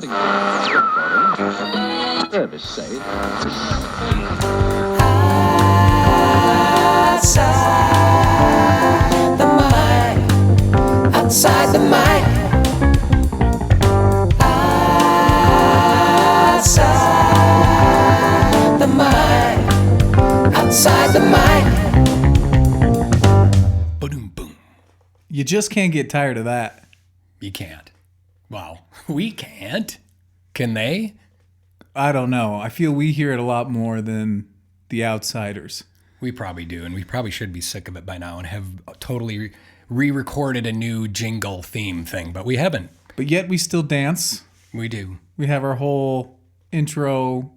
Service say. Outside the mic, outside the mic, outside the mic, outside the mic. Boom, boom. You just can't get tired of that. You can't. Wow, we can't. Can they? I don't know. I feel we hear it a lot more than the outsiders. We probably do, and we probably should be sick of it by now and have totally re-recorded a new jingle theme thing, but we haven't. But yet we still dance. We do. We have our whole intro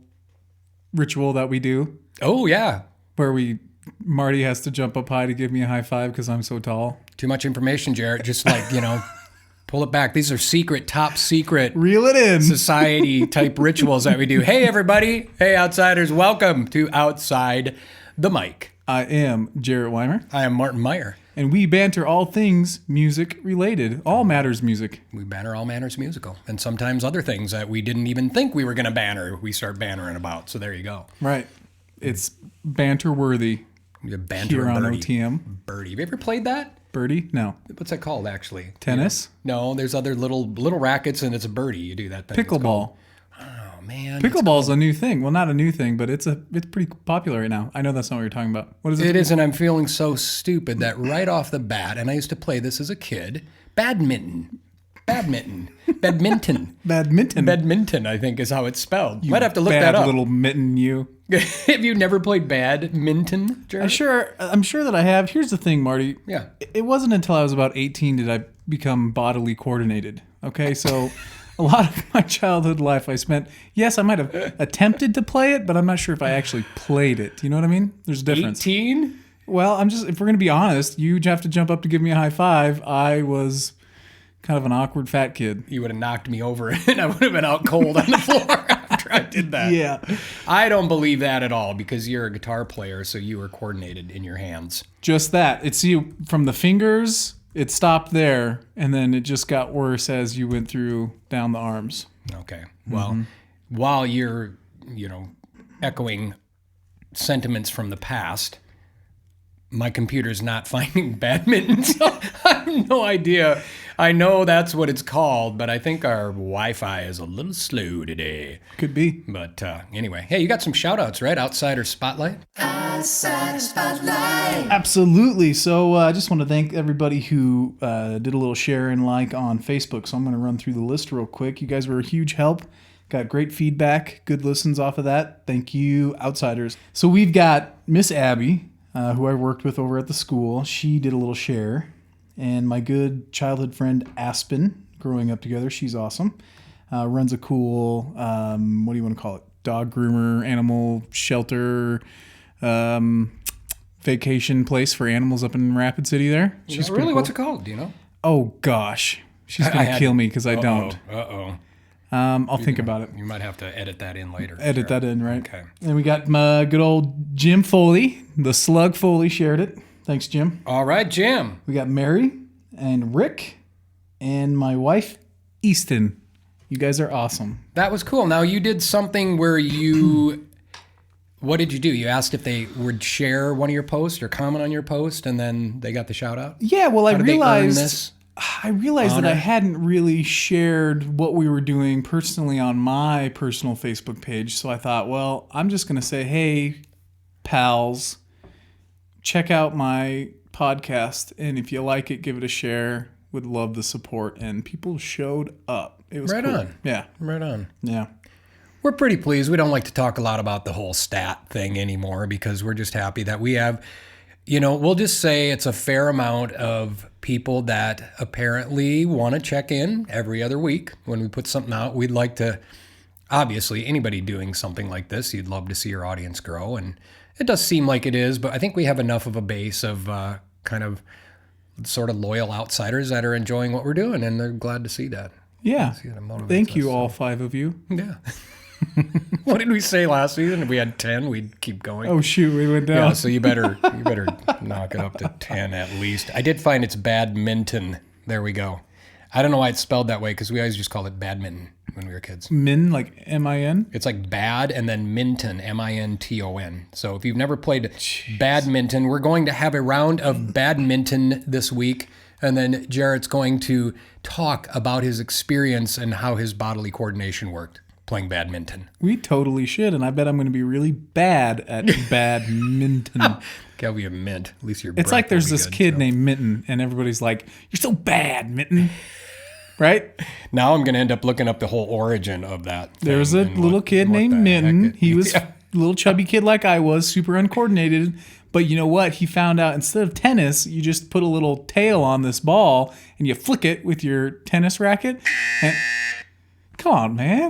ritual that we do Oh, yeah. where Marty has to jump up high to give me a high five because I'm so tall. Too much information, Jarrett. Just pull it back. These are top secret Reel it in. society type rituals that we do. Hey, everybody. Hey, outsiders. Welcome to Outside the Mic. I am Jarrett Weimer, I am Martin Meyer. and we banter all things music related. All matters music. We banner all manners musical, and sometimes other things that we didn't even think we were going to banner, we start bannering about. So there you go. Right. It's banter worthy You banter here on birdie. OTM. Birdie. Have you ever played that? Birdie? No. What's that called, actually? Tennis? No, there's other little rackets, and it's a birdie. You do that thing. It's Pickleball. called- Oh, man. Pickleball's a new thing. Well, not a new thing, but it's pretty popular right now. I know that's not what you're talking about. What is it? It is, and I'm feeling so stupid that right off the bat, and I used to play this as a kid, badminton, Badminton. I think is how it's spelled. Might have to look that Bad up. little mitten you. Have you never played badminton, Jared? I'm sure that I have. Here's the thing, Marty. Yeah. It wasn't until I was about 18 did I become bodily coordinated. Okay, so a lot of my childhood life I spent, yes, I might have attempted to play it, but I'm not sure if I actually played it. You know what I mean? There's a difference. 18? Well, if we're going to be honest, you have to jump up to give me a high five. I was kind of an awkward fat kid. You would have knocked me over, and I would have been out cold on the floor after I did that. Yeah. I don't believe that at all because you're a guitar player, so you were coordinated in your hands. Just that. It's you from the fingers, it stopped there, and then it just got worse as you went through down the arms. Okay. Well, while you're, echoing sentiments from the past, my computer's not finding badminton, so I have no idea. I know that's what it's called, but I think our Wi-Fi is a little slow today. Could be. But anyway, hey, you got some shout-outs, right? Outsider Spotlight? Outsider spotlight. Absolutely. So I just want to thank everybody who did a little share and like on Facebook. So I'm going to run through the list real quick. You guys were a huge help. Got great feedback, good listens off of that. Thank you, outsiders. So we've got Miss Abby, who I worked with over at the school. She did a little share. And my good childhood friend Aspen, growing up together, she's awesome. Runs a cool, what do you want to call it? Dog groomer, animal shelter, vacation place for animals up in Rapid City there. She's pretty really? cool. What's it called? Do you know? Oh, gosh. She's going to kill me because I don't. Uh-oh. I'll think about it. You might have to edit that in later. Edit that in, right? Okay. And we got my good old Jim Foley. The Slug Foley shared it. Thanks, Jim. All right, Jim. We got Mary and Rick and my wife, Easton. You guys are awesome. That was cool. Now, you did something where you... What did you do? You asked if they would share one of your posts or comment on your post, and then they got the shout-out? Yeah, well, I How did they earn realized this that I honor? hadn't really shared what we were doing personally on my personal Facebook page. So I thought, well, I'm just going to say, hey, pals, check out my podcast. And if you like it, give it a share. Would love the support. And people showed up. It was Right cool. on. Yeah. Right on. Yeah. We're pretty pleased. We don't like to talk a lot about the whole stat thing anymore because we're just happy that we have, we'll just say it's a fair amount of people that apparently want to check in every other week when we put something out. We'd like to, obviously, anybody doing something like this, you'd love to see your audience grow. And it does seem like it is, but I think we have enough of a base of kind of sort of loyal outsiders that are enjoying what we're doing, and they're glad to see that. Yeah. See, that motivates Thank you, us, all 5 of you. Yeah. What did we say last season? If we had 10, we'd keep going. Oh, shoot. We went down. Yeah, so you better knock it up to 10 at least. I did find it's badminton. There we go. I don't know why it's spelled that way because we always just called it badminton when we were kids. Min, like M-I-N? It's like bad and then minton, M-I-N-T-O-N. So if you've never played badminton, we're going to have a round of badminton this week. And then Jarrett's going to talk about his experience and how his bodily coordination worked playing badminton. We totally should, and I bet I'm going to be really bad at badminton. That'll be a mint. At least your It's breath like there's will be this good, kid so. named Mitten, and everybody's like, "You're so bad, Mitten." Right? Now I'm going to end up looking up the whole origin of that. There was a little kid named Mitten. He was a little chubby kid like I was, super uncoordinated. But you know what? He found out instead of tennis, you just put a little tail on this ball and you flick it with your tennis racket. And come on, man.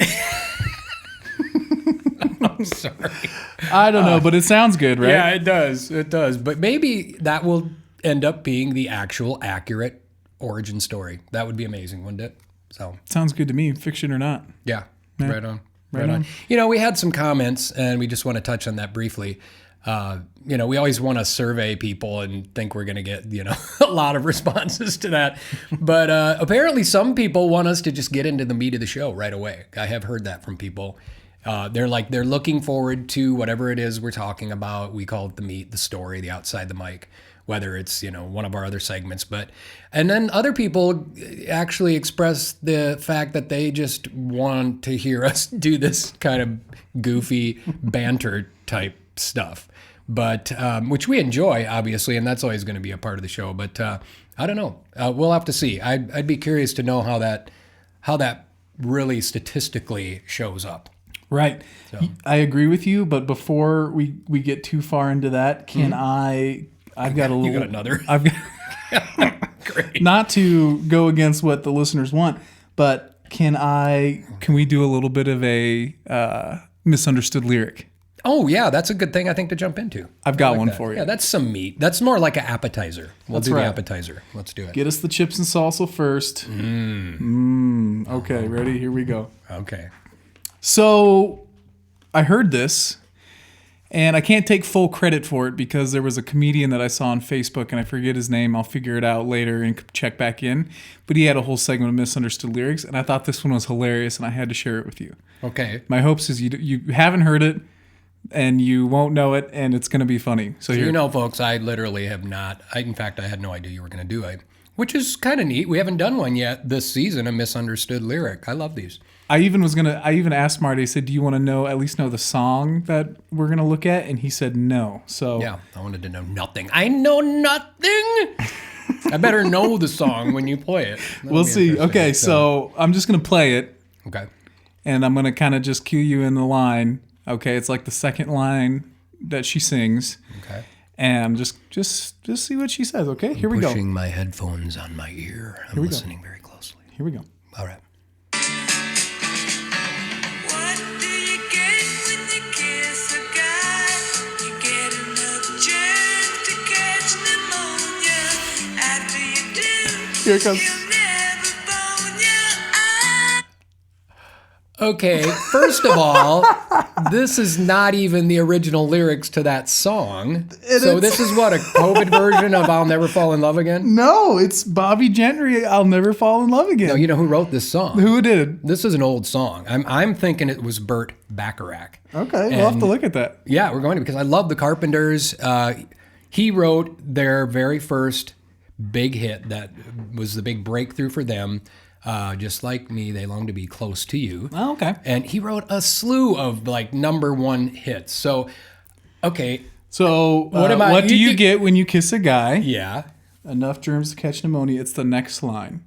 I'm sorry. I don't know, but it sounds good, right? Yeah, it does. It does. But maybe that will end up being the actual accurate origin story. That would be amazing, wouldn't it? So Sounds good to me, fiction or not. yeah. Right on. Right on. You know, we had some comments, and we just want to touch on that briefly. You know, we always want to survey people and think we're going to get, you know, a lot of responses to that. But apparently some people want us to just get into the meat of the show right away. I have heard that from people. They're looking forward to whatever it is we're talking about. We call it the meat, the story, the outside the mic, whether it's, you know, one of our other segments. And then other people actually express the fact that they just want to hear us do this kind of goofy banter type stuff. But which we enjoy, obviously, and that's always going to be a part of the show. But I don't know. We'll have to see. I'd be curious to know how that really statistically shows up. Right. So. I agree with you, but before we get too far into that, can I've got a little... You got another? I've got... Great. Not to go against what the listeners want, but can we do a little bit of a misunderstood lyric? Oh, yeah, that's a good thing, I think, to jump into. I've got I like one that. for you. Yeah, that's some meat. That's more like an appetizer. We'll That's do right. the appetizer. Let's do it. Get us the chips and salsa first. Okay, ready? Here we go. Okay. So I heard this, and I can't take full credit for it because there was a comedian that I saw on Facebook, and I forget his name. I'll figure it out later and check back in. But he had a whole segment of misunderstood lyrics, and I thought this one was hilarious, and I had to share it with you. Okay. My hopes is you haven't heard it, and you won't know it, and it's going to be funny. So here. You know, folks, I literally have not. In fact, I had no idea you were going to do it, which is kind of neat. We haven't done one yet this season, a misunderstood lyric. I love these. I even asked Marty, I said, do you want to at least know the song that we're going to look at? And he said no. So Yeah, I wanted to know nothing. I know nothing. I better know the song when you play it. That'll we'll be see. interesting. Okay, so I'm just going to play it. Okay. And I'm going to kind of just cue you in the line. Okay, it's like the second line that she sings. Okay. And just see what she says, okay? Here we go. Pushing my headphones on my ear. I'm listening very closely. Here we go. All right. What do you get when you kiss a guy? You get enough germs to catch pneumonia. After you do, Here it comes. you'll never bone your eye. Okay, first of all, this is not even the original lyrics to that song. So this is what, a COVID version of I'll Never Fall in Love Again? No, it's Bobby Gentry, I'll Never Fall in Love Again. No, you know who wrote this song? Who did? This is an old song. I'm thinking it was Burt Bacharach. Okay, we'll have to look at that. Yeah, we're going to, because I love the Carpenters. He wrote their very first big hit that was the big breakthrough for them. Just like me, they long to be close to you. Oh, okay. And he wrote a slew of like #1 hits. So, okay, So, What am I- what do you- you get when you kiss a guy? yeah. Enough germs to catch pneumonia. It's the next line.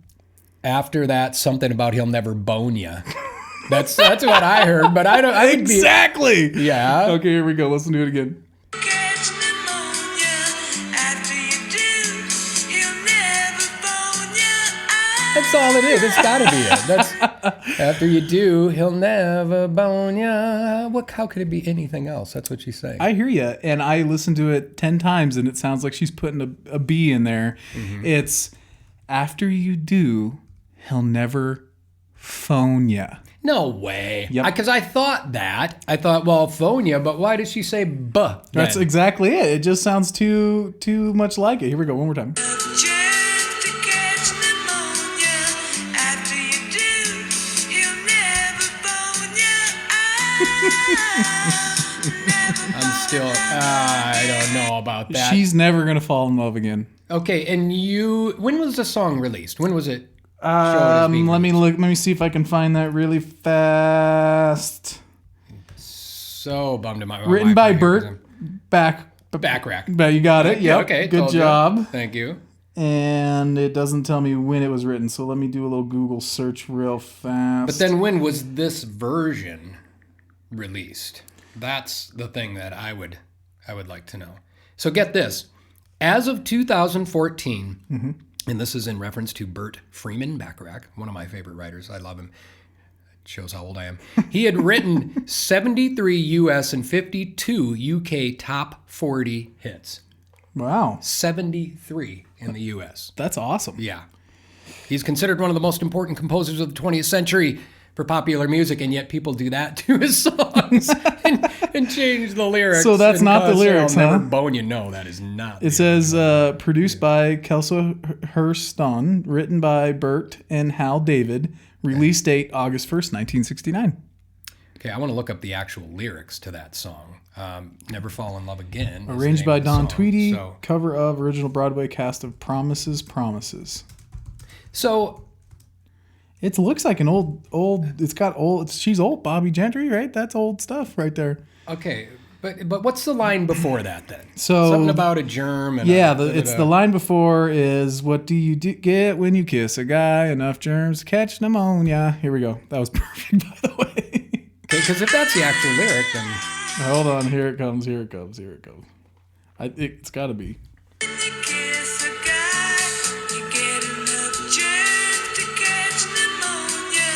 After that, something about he'll never bone ya. That's what I heard, but I don't. I would be, Exactly. yeah. Okay, here we go. Let's do it again. Catch pneumonia. After you do, he'll never bone your eye. That's all it is. It's got to be it. That's after you do, he'll never bone ya. How could it be anything else? That's what she's saying. I hear you, and I listened to it 10 times, and it sounds like she's putting a B in there. Mm-hmm. It's after you do, he'll never phone ya. No way. Yep. Because I thought that. I thought, well, phone ya, but why does she say buh? That's then? exactly it. It just sounds too much like it. Here we go, one more time. Germs to catch pneumonia. I'm still, I don't know about that. She's never gonna fall in love again. Okay, and when was the song released? When was it? Let me look. Let me see if I can find that really fast. So bummed at my Written by Burt Backrack. But you got it. Yep. Okay. Good job. Thank you. And it doesn't tell me when it was written, so let me do a little Google search real fast. But then when was this version released? That's the thing that I would like to know. So get this. As of 2014, and this is in reference to Burt Freeman Bacharach, one of my favorite writers. I love him. It shows how old I am. He had written 73 US and 52 UK top 40 hits. Wow. 73 in the US. That's awesome. Yeah. He's considered one of the most important composers of the 20th century for popular music, and yet people do that to his songs and change the lyrics. So that's and not the lyrics, I'll huh? never bone you. No, that is not. It says produced by Kelso Hurston, written by Burt and Hal David, release date August 1st, 1969. Okay, I want to look up the actual lyrics to that song. Never Fall in Love Again. is the Arranged name by of the Don song. Tweedy, So, cover of original Broadway cast of Promises, Promises. so It looks like an old. It's got old. She's old. Bobby Gentry, right? That's old stuff right there. okay, but what's the line before that then? So Something about a germ. And yeah, it's the line before is what do you get when you kiss a guy? Enough germs to catch pneumonia. Here we go. That was perfect, by the way. Okay, because if that's the actual lyric, then Hold on. Here it comes. Here it comes. Here it comes. It's got to be. When you kiss a guy, you get enough germs to catch pneumonia.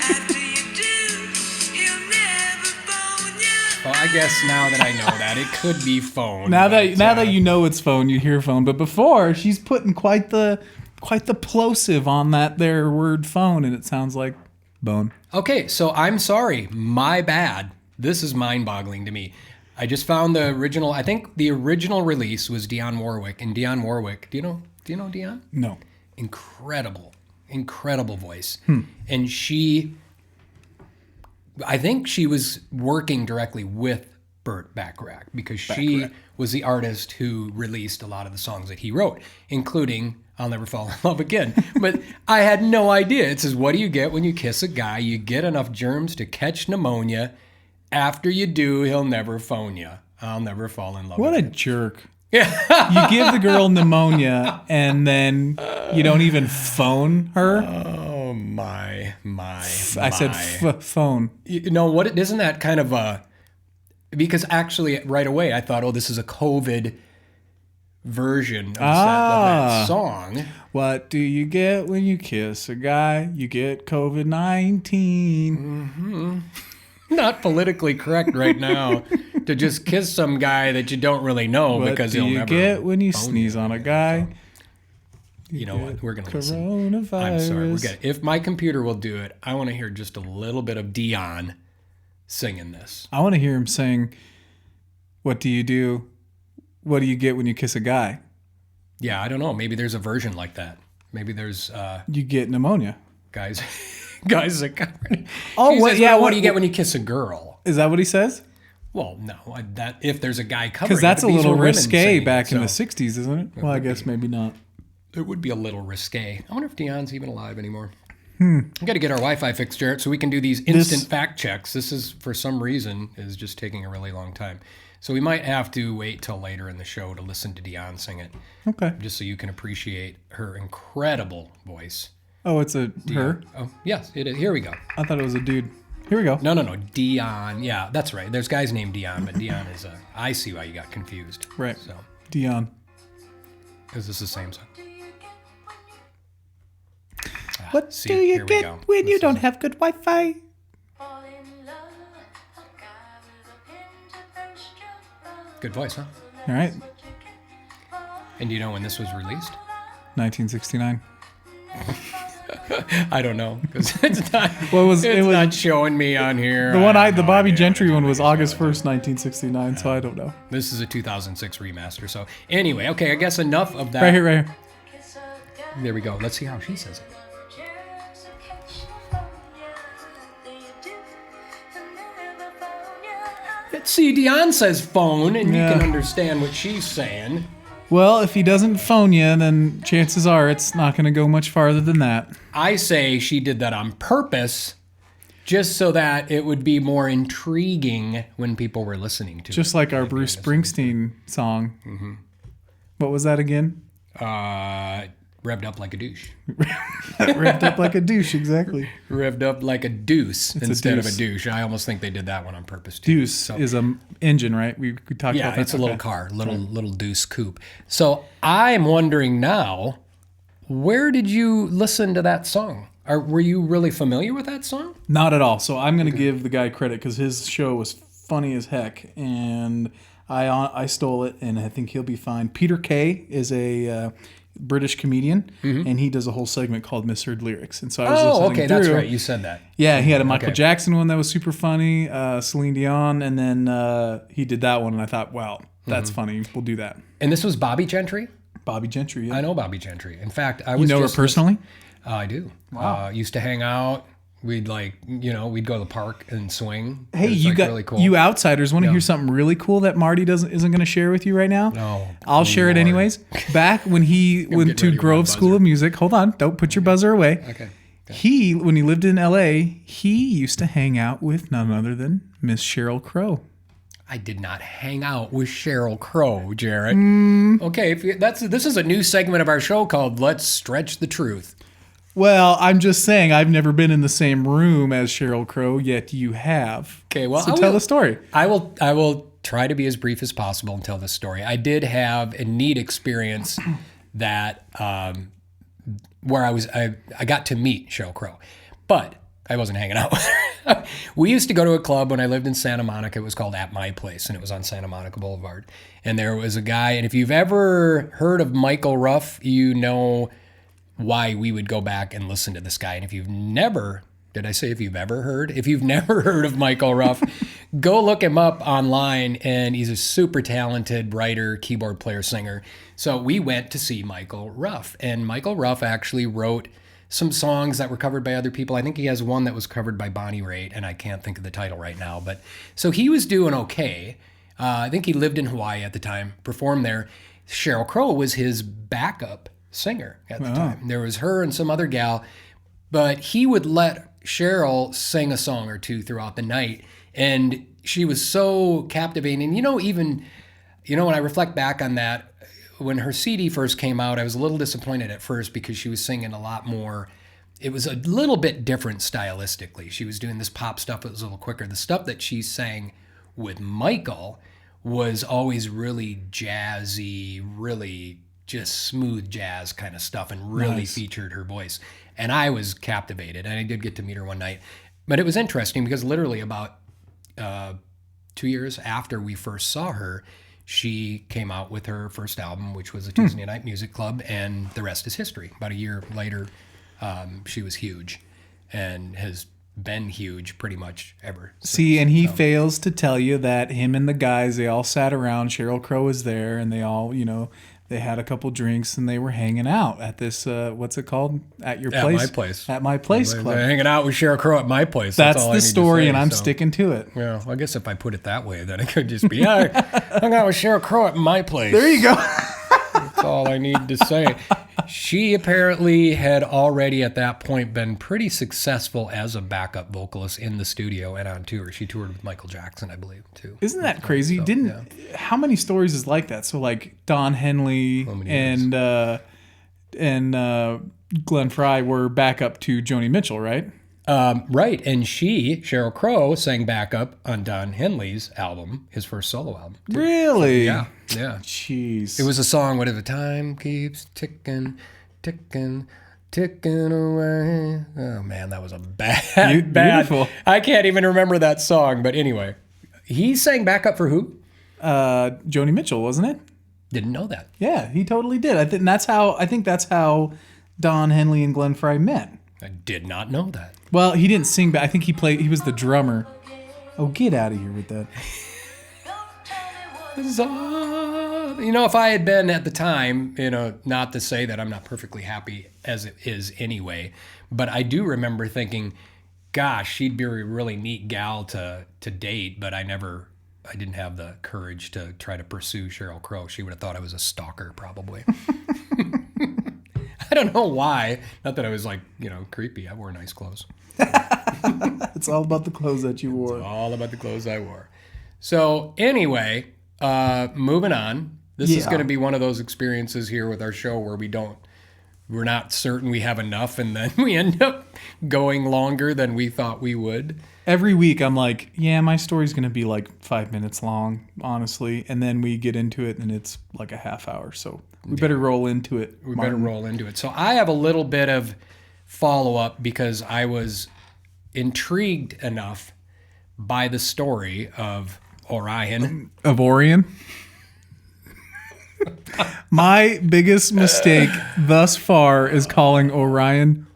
After you do, he'll never bone you. well, I guess now that I know that it could be phone. Now but, that you know it's phone, you hear phone. But before, she's putting quite the plosive on that there word phone, and it sounds like bone. Okay, so I'm sorry. My bad. This is mind-boggling to me. I just found the original. I think the original release was Dionne Warwick, and Dionne Warwick. Do you know Dionne? No. Incredible voice. And I think she was working directly with Burt Bacharach because she was the artist who released a lot of the songs that he wrote, including I'll Never Fall in Love Again. But I had no idea. It says, what do you get when you kiss a guy? You get enough germs to catch pneumonia. After you do, he'll never phone you. I'll never fall in love What a again. jerk. Yeah. You give the girl pneumonia and then you don't even phone her. Oh, my. I said phone. You know, what? Isn't that kind of a... Because actually, right away, I thought, oh, this is a COVID version of that song. What do you get when you kiss a guy? You get COVID-19. Not politically correct right now to just kiss some guy that you don't really know because he'll never... What do you get when you phone sneeze on a guy? You know what? We're going to listen. Coronavirus. I'm sorry. We're gonna, if my computer will do it, I want to hear just a little bit of Dionne singing this. I want to hear him saying, what do you do? What do you get when you kiss a guy? Yeah, I don't know. Maybe there's a version like that. Maybe there's You get pneumonia. guys that... Oh, He what? says, Yeah. well, what What do you get when you kiss a girl? Is that what he says? Well, no. That if there's a guy covering Because that's it, a these little were women risque singing, back in the so 60s, isn't it? Well, I guess maybe not. It would be a little risque. I wonder if Dionne's even alive anymore. I've got to get our Wi-Fi fixed, Jarrett, so we can do these instant fact checks. This is, for some reason, is just taking a really long time. So we might have to wait till later in the show to listen to Dionne sing it, Okay. just so you can appreciate her incredible voice. Oh, it's a her? Oh, yes, it is. Here we go. I thought it was a dude. Here we go. No, Dionne. Yeah, that's right. There's guys named Dionne, but Dionne is a... I see why you got confused. Right. So, Dionne. is this the same song? What see, do you here we get go. when you This don't is- have good Wi-Fi? Fall in love, a guy with a pin to burst your love. Good voice, huh? All right. And do you know when this was released? 1969. I don't know because it's not. Well, it's not showing me on here. The one I have the no Bobby idea. Gentry one was August 1st, 1969, so I don't know. This is a 2006 remaster. So anyway, okay, I guess enough of that. Right here. Kiss a guy, There we go. Let's see how she says it. germs to catch pneumonia. After you do, he'll never See, Dion says phone, and Yeah. you can understand what she's saying. Well, if he doesn't phone you, then chances are it's not going to go much farther than that. I say she did that on purpose, just so that it would be more intriguing when people were listening to it. Just like our Bruce Springsteen song. Mm-hmm. What was that again? Revved up like a douche. Revved up like a douche, exactly. Revved up like a deuce a instead of a deuce. douche. I almost think they did that one on purpose too. Deuce is a engine, right? We talked about Yeah, that. it's a little Okay. car, little deuce coupe. So I'm wondering now, where did you listen to that song? Or were you really familiar with that song? Not at all. So I'm going to give the guy credit because his show was funny as heck, and I stole it, and I think he'll be fine. Peter Kay is a British comedian, and he does a whole segment called Misheard Lyrics. And so I was Oh, listening okay, that's through. right. You said that. Yeah, he had a Michael Okay. Jackson one that was super funny, Celine Dion, and then he did that one, and I thought, wow, that's funny. We'll do that. And this was Bobby Gentry? Bobby Gentry, yeah. I know Bobby Gentry. In fact, I You was know her just personally? I do. Wow. Used to hang out. We'd we'd go to the park and swing. Hey, It was, you got really cool. you outsiders want to hear something really cool that Marty isn't going to share with you right now? No. I'll share it Lord. anyways. Back when he went getting to ready for my Grove School buzzer. of Music, hold on, don't put your buzzer away. Okay. When he lived in LA, he used to hang out with none other than Miss Sheryl Crow. I did not hang out with Sheryl Crow, Jarrett. Mm. Okay, this is a new segment of our show called Let's Stretch the Truth. Well, I'm just saying I've never been in the same room as Sheryl Crow, yet you have. Okay, well, so tell the story. I will try to be as brief as possible and tell this story. I did have a neat experience that where I got to meet Sheryl Crow, but I wasn't hanging out with her. We used to go to a club when I lived in Santa Monica. It was called At My Place, and it was on Santa Monica Boulevard. And there was a guy, and if you've ever heard of Michael Ruff, you know why we would go back and listen to this guy. And if you've never, did I say if you've ever heard? If you've never heard of Michael Ruff, go look him up online, and he's a super talented writer, keyboard player, singer. So we went to see Michael Ruff, and Michael Ruff actually wrote some songs that were covered by other people. I think he has one that was covered by Bonnie Raitt, and I can't think of the title right now. But so he was doing okay. I think he lived in Hawaii at the time, performed there. Sheryl Crow was his backup singer at the time. There was her and some other gal, but he would let Sheryl sing a song or two throughout the night, and she was so captivating. When I reflect back on that, when her CD first came out, I was a little disappointed at first because she was singing a lot more. It was a little bit different stylistically. She was doing this pop stuff that was a little quicker. The stuff that she sang with Michael was always really jazzy, really just smooth jazz kind of stuff, and really featured her voice. And I was captivated, and I did get to meet her one night. But it was interesting because literally about 2 years after we first saw her, she came out with her first album, which was a Tuesday Night Music Club, and the rest is history. About a year later, she was huge and has been huge pretty much ever since. See, and he fails to tell you that him and the guys, they all sat around. Sheryl Crow was there, and they all, they had a couple drinks, and they were hanging out at this, what's it called? At your place? At my place. At my place club. They're hanging out with Sheryl Crow at my place. That's all I the need to story, say, and I'm so. sticking to it. Yeah, I guess if I put it that way, then it could just be, I hung out with Sheryl Crow at my place. There you go. That's all I need to say. She apparently had already at that point been pretty successful as a backup vocalist in the studio and on tour. She toured with Michael Jackson, I believe, too. Isn't that crazy? So, How many stories is like that? So like Don Henley and Glenn Fry were backup to Joni Mitchell, right? Right, and Sheryl Crow, sang backup on Don Henley's album, his first solo album. Too. Really? Yeah. Jeez. It was a song, whatever, time keeps ticking, ticking, ticking away. Oh, man, that was a bad. Beautiful. I can't even remember that song, but anyway. He sang backup for who? Joni Mitchell, wasn't it? Didn't know that. Yeah, he totally did. I think that's how Don Henley and Glenn Fry met. I did not know that. Well, he didn't sing, but I think he was the drummer. Oh, get out of here with that. If I had been at the time, not to say that I'm not perfectly happy as it is anyway, but I do remember thinking, gosh, she'd be a really neat gal to date, but I never I didn't have the courage to try to pursue Sheryl Crow. She would have thought I was a stalker, probably. I don't know why. Not that I was like, creepy. I wore nice clothes. It's all about the clothes that you wore. It's all about the clothes I wore. So anyway, moving on. This is going to be one of those experiences here with our show where we're not certain we have enough, and then we end up going longer than we thought we would. Every week I'm like, yeah, my story's going to be like 5 minutes long, honestly. And then we get into it and it's like a half hour. So we better roll into it. We better roll into it. So I have a little bit of follow-up because I was intrigued enough by the story of Orion. Of Orion? My biggest mistake thus far is calling Orion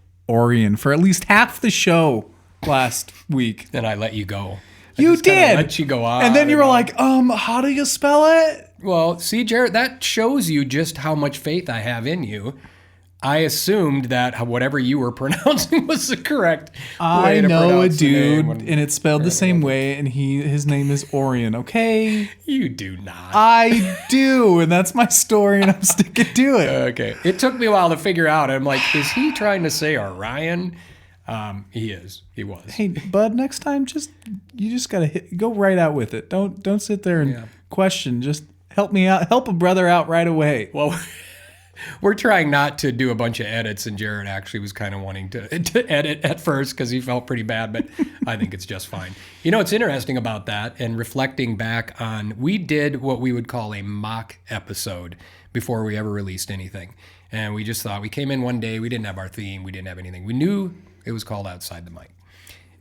for at least half the show last week. Then I let you go. You did. Let you go on. And then you were like, how do you spell it? Well, see, Jarrett, that shows you just how much faith I have in you. I assumed that whatever you were pronouncing was the correct way to know a pronounce the dude, name and it's spelled the same way, and his name is Orion, okay? You do not. I do, and that's my story, and I'm sticking to it. Okay. It took me a while to figure out. I'm like, is he trying to say Orion? He is. He was. Hey, bud, next time, you just gotta go right out with it. Don't sit there and question. Just help me out. Help a brother out right away. Well, we're trying not to do a bunch of edits, and Jarrett actually was kind of wanting to edit at first because he felt pretty bad, but I think it's just fine. It's interesting about that, and reflecting back on, we did what we would call a mock episode before we ever released anything. And we just thought, we came in one day, we didn't have our theme, we didn't have anything. We knew it was called Outside the Mic.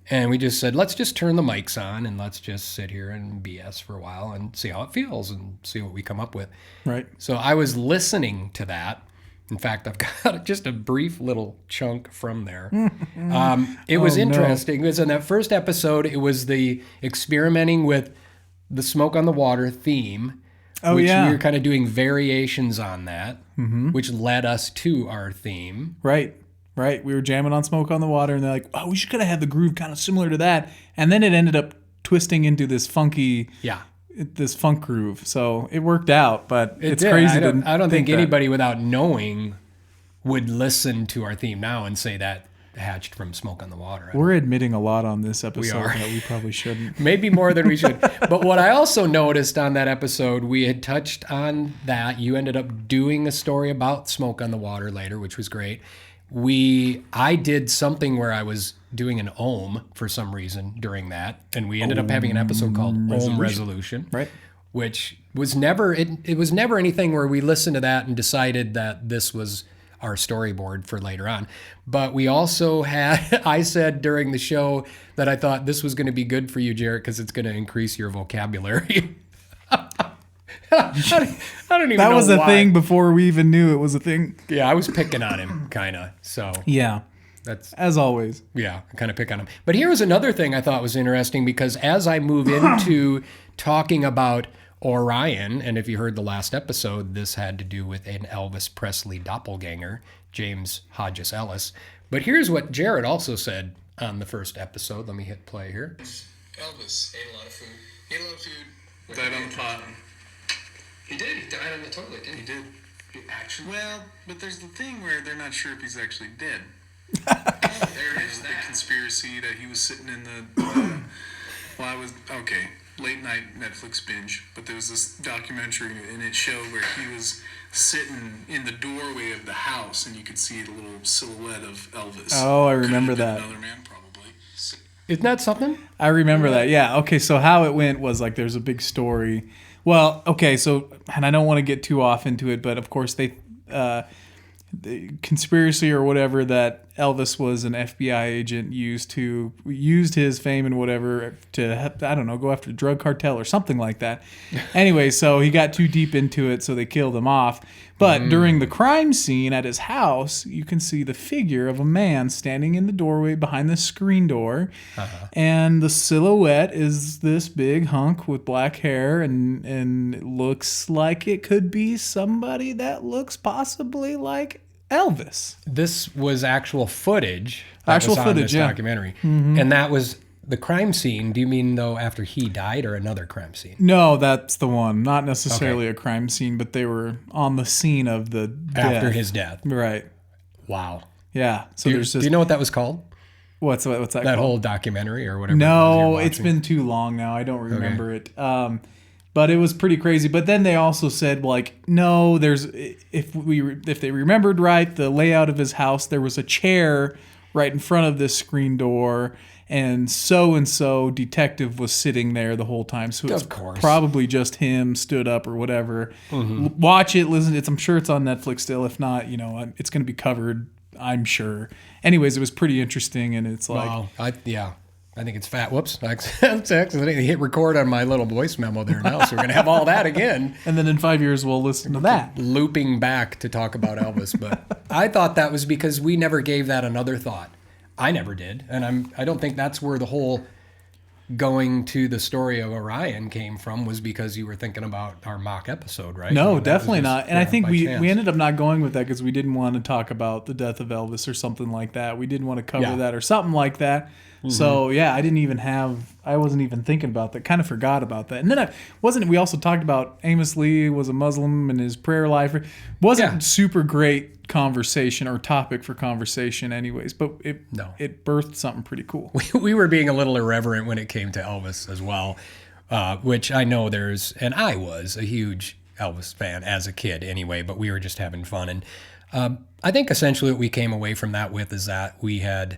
And we just said, let's just turn the mics on and let's just sit here and BS for a while and see how it feels and see what we come up with. Right. So I was listening to that. In fact, I've got just a brief little chunk from there. It was interesting. It was in that first episode, it was the experimenting with the Smoke on the Water theme, which we were kind of doing variations on that, which led us to our theme. Right. We were jamming on Smoke on the Water, and they're like, oh, we should kind of have the groove kind of similar to that. And then it ended up twisting into this funky, this funk groove. So it worked out, but it's crazy. I don't think anybody without knowing would listen to our theme now and say that hatched from Smoke on the Water. We're admitting a lot on this episode We are. that we probably shouldn't. Maybe more than we should. But what I also noticed on that episode, we had touched on that. You ended up doing a story about Smoke on the Water later, which was great. I did something where I was doing an ohm for some reason during that, and we ended up having an episode called Ohm Resolution, right? Which was never it was never anything where we listened to that and decided that this was our storyboard for later on. But we also had, I said during the show that I thought this was going to be good for you, Jarrett, because it's going to increase your vocabulary. I don't even know. That was a thing before we even knew it was a thing. Yeah, I was picking on him, kind of. So yeah, that's as always. Yeah, I kind of pick on him. But here was another thing I thought was interesting, because as I move into talking about Orion, and if you heard the last episode, this had to do with an Elvis Presley doppelganger, James Hodges Ellis. But here's what Jarrett also said on the first episode. Let me hit play here. Elvis ate a lot of food. Died on the pot. He did. He died on the toilet, didn't he? He did. He actually. Well, but there's the thing where they're not sure if he's actually dead. There is that conspiracy that he was sitting in the. Late night Netflix binge, but there was this documentary and it showed where he was sitting in the doorway of the house and you could see the little silhouette of Elvis. Oh, I remember that. Another man, probably. Isn't that something? I remember that. Yeah. Okay. So how it went was like there's a big story. Well, okay. So, and I don't want to get too off into it, but of course the conspiracy or whatever that Elvis was an FBI agent used his fame and whatever to, I don't know, go after the drug cartel or something like that. Anyway, so he got too deep into it, so they killed him off. But during the crime scene at his house, you can see the figure of a man standing in the doorway behind the screen door. And the silhouette is this big hunk with black hair, and it looks like it could be somebody that looks possibly like Elvis. This was actual footage. Actual on footage, this yeah. documentary. And that was the crime scene, do you mean though after he died or another crime scene? No, that's the one. Not necessarily a crime scene, but they were on the scene of the death. After his death. Right. Wow. Yeah. So Do you know what that was called? what's that That called? whole documentary or whatever. No, it's been too long now. I don't remember it. But it was pretty crazy. But then they also said, like, no, if they remembered right, the layout of his house, there was a chair right in front of this screen door, and so detective was sitting there the whole time. So it's probably just him stood up or whatever. Mm-hmm. Watch it, listen. I'm sure it's on Netflix still. If not, it's going to be covered, I'm sure. Anyways, it was pretty interesting, and it's like, wow. I think it's fat. Whoops. I accidentally hit record on my little voice memo there now, so we're going to have all that again. And then in 5 years, we'll listen to that. Looping back to talk about Elvis. But I thought that was because we never gave that another thought. I never did. And I don't think that's where the whole going to the story of Orion came from, was because you were thinking about our mock episode, right? No, definitely not. And I think we ended up not going with that because we didn't want to talk about the death of Elvis or something like that. We didn't want to cover that or something like that. Mm-hmm. So yeah, I wasn't even thinking about that. Kind of forgot about that. And then we also talked about Amos Lee was a Muslim and his prayer life. Wasn't super great conversation or topic for conversation anyways, but it birthed something pretty cool. We were being a little irreverent when it came to Elvis as well, which I know and I was a huge Elvis fan as a kid anyway, but we were just having fun. And I think essentially what we came away from that with is that we had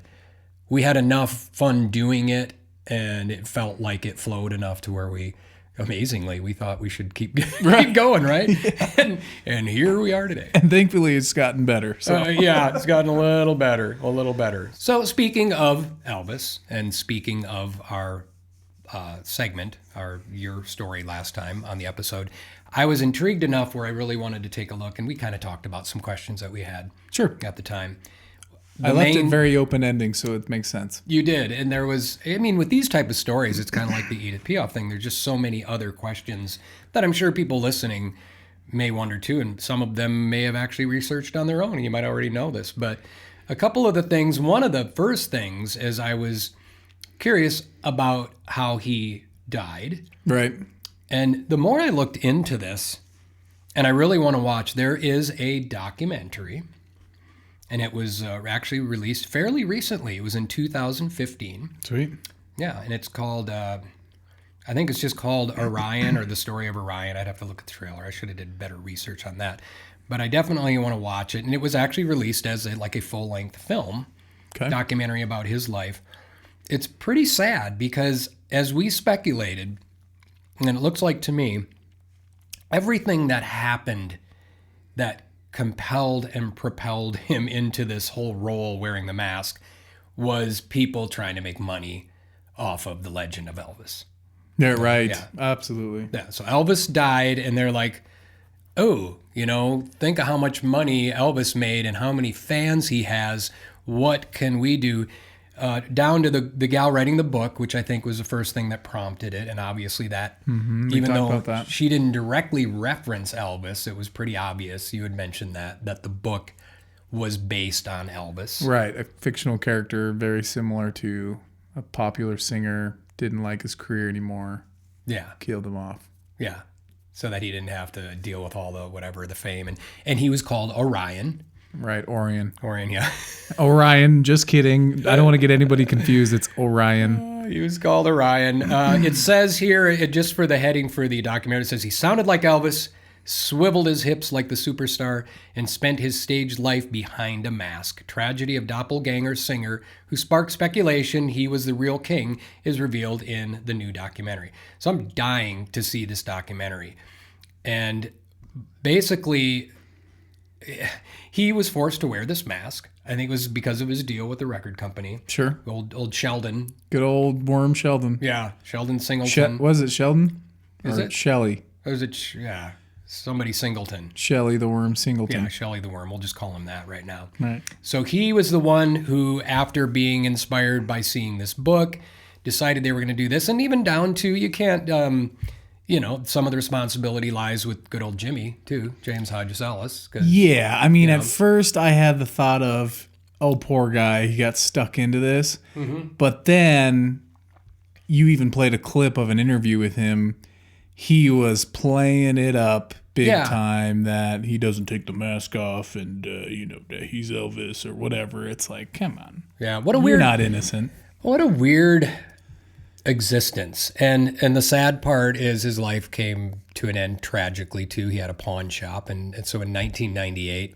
enough fun doing it, and it felt like it flowed enough to where we thought we should keep going, right? Yeah. And here we are today. And thankfully it's gotten better. So it's gotten a little better. So speaking of Elvis, and speaking of our segment, your story last time on the episode, I was intrigued enough where I really wanted to take a look, and we kind of talked about some questions that we had at the time. I left it very open-ending, so it makes sense. You did, and there was, with these type of stories, it's kind of like the Edith Piaf thing. There's just so many other questions that I'm sure people listening may wonder too, and some of them may have actually researched on their own, and you might already know this. But a couple of the things, one of the first things is I was curious about how he died. Right. And the more I looked into this, and I really want to watch, there is a documentary. And it was actually released fairly recently. It was in 2015. Sweet. Yeah, and it's called, I think it's just called Orion, or The Story of Orion. I'd have to look at the trailer. I should have did better research on that. But I definitely want to watch it. And it was actually released as a full-length film, documentary about his life. It's pretty sad because, as we speculated, and it looks like to me, everything that happened that compelled and propelled him into this whole role wearing the mask was people trying to make money off of the legend of Elvis. Yeah, right. Yeah. Absolutely. Yeah. So Elvis died, and they're like, oh, think of how much money Elvis made and how many fans he has. What can we do? Down to the gal writing the book, which I think was the first thing that prompted it. And obviously that, even though she didn't directly reference Elvis, it was pretty obvious. You had mentioned that the book was based on Elvis. Right. A fictional character, very similar to a popular singer, didn't like his career anymore. Yeah. Killed him off. Yeah. So that he didn't have to deal with all the fame. And he was called Orion. Right, Orion. Orion, yeah. Orion, just kidding. I don't want to get anybody confused. It's Orion. He was called Orion. It says here, just for the heading for the documentary, it says he sounded like Elvis, swiveled his hips like the superstar, and spent his stage life behind a mask. Tragedy of doppelganger singer who sparked speculation he was the real king is revealed in the new documentary. So I'm dying to see this documentary. And basically, he was forced to wear this mask. I think it was because of his deal with the record company. Sure. Old Sheldon. Good old worm Sheldon. Yeah, Sheldon Singleton. Was it Sheldon? Is it? Shelley. Or is it, somebody Singleton. Shelley the worm Singleton. Yeah, Shelley the worm. We'll just call him that right now. Right. So he was the one who, after being inspired by seeing this book, decided they were going to do this. And even down to, you can't... some of the responsibility lies with good old Jimmy, too, James Hodges Ellis. Yeah, at first I had the thought of, oh, poor guy, he got stuck into this. Mm-hmm. But then you even played a clip of an interview with him. He was playing it up big time that he doesn't take the mask off and, that he's Elvis or whatever. It's like, come on. Yeah, You're not innocent. What a weird existence. And the sad part is his life came to an end tragically, too. He had a pawn shop. And so in 1998,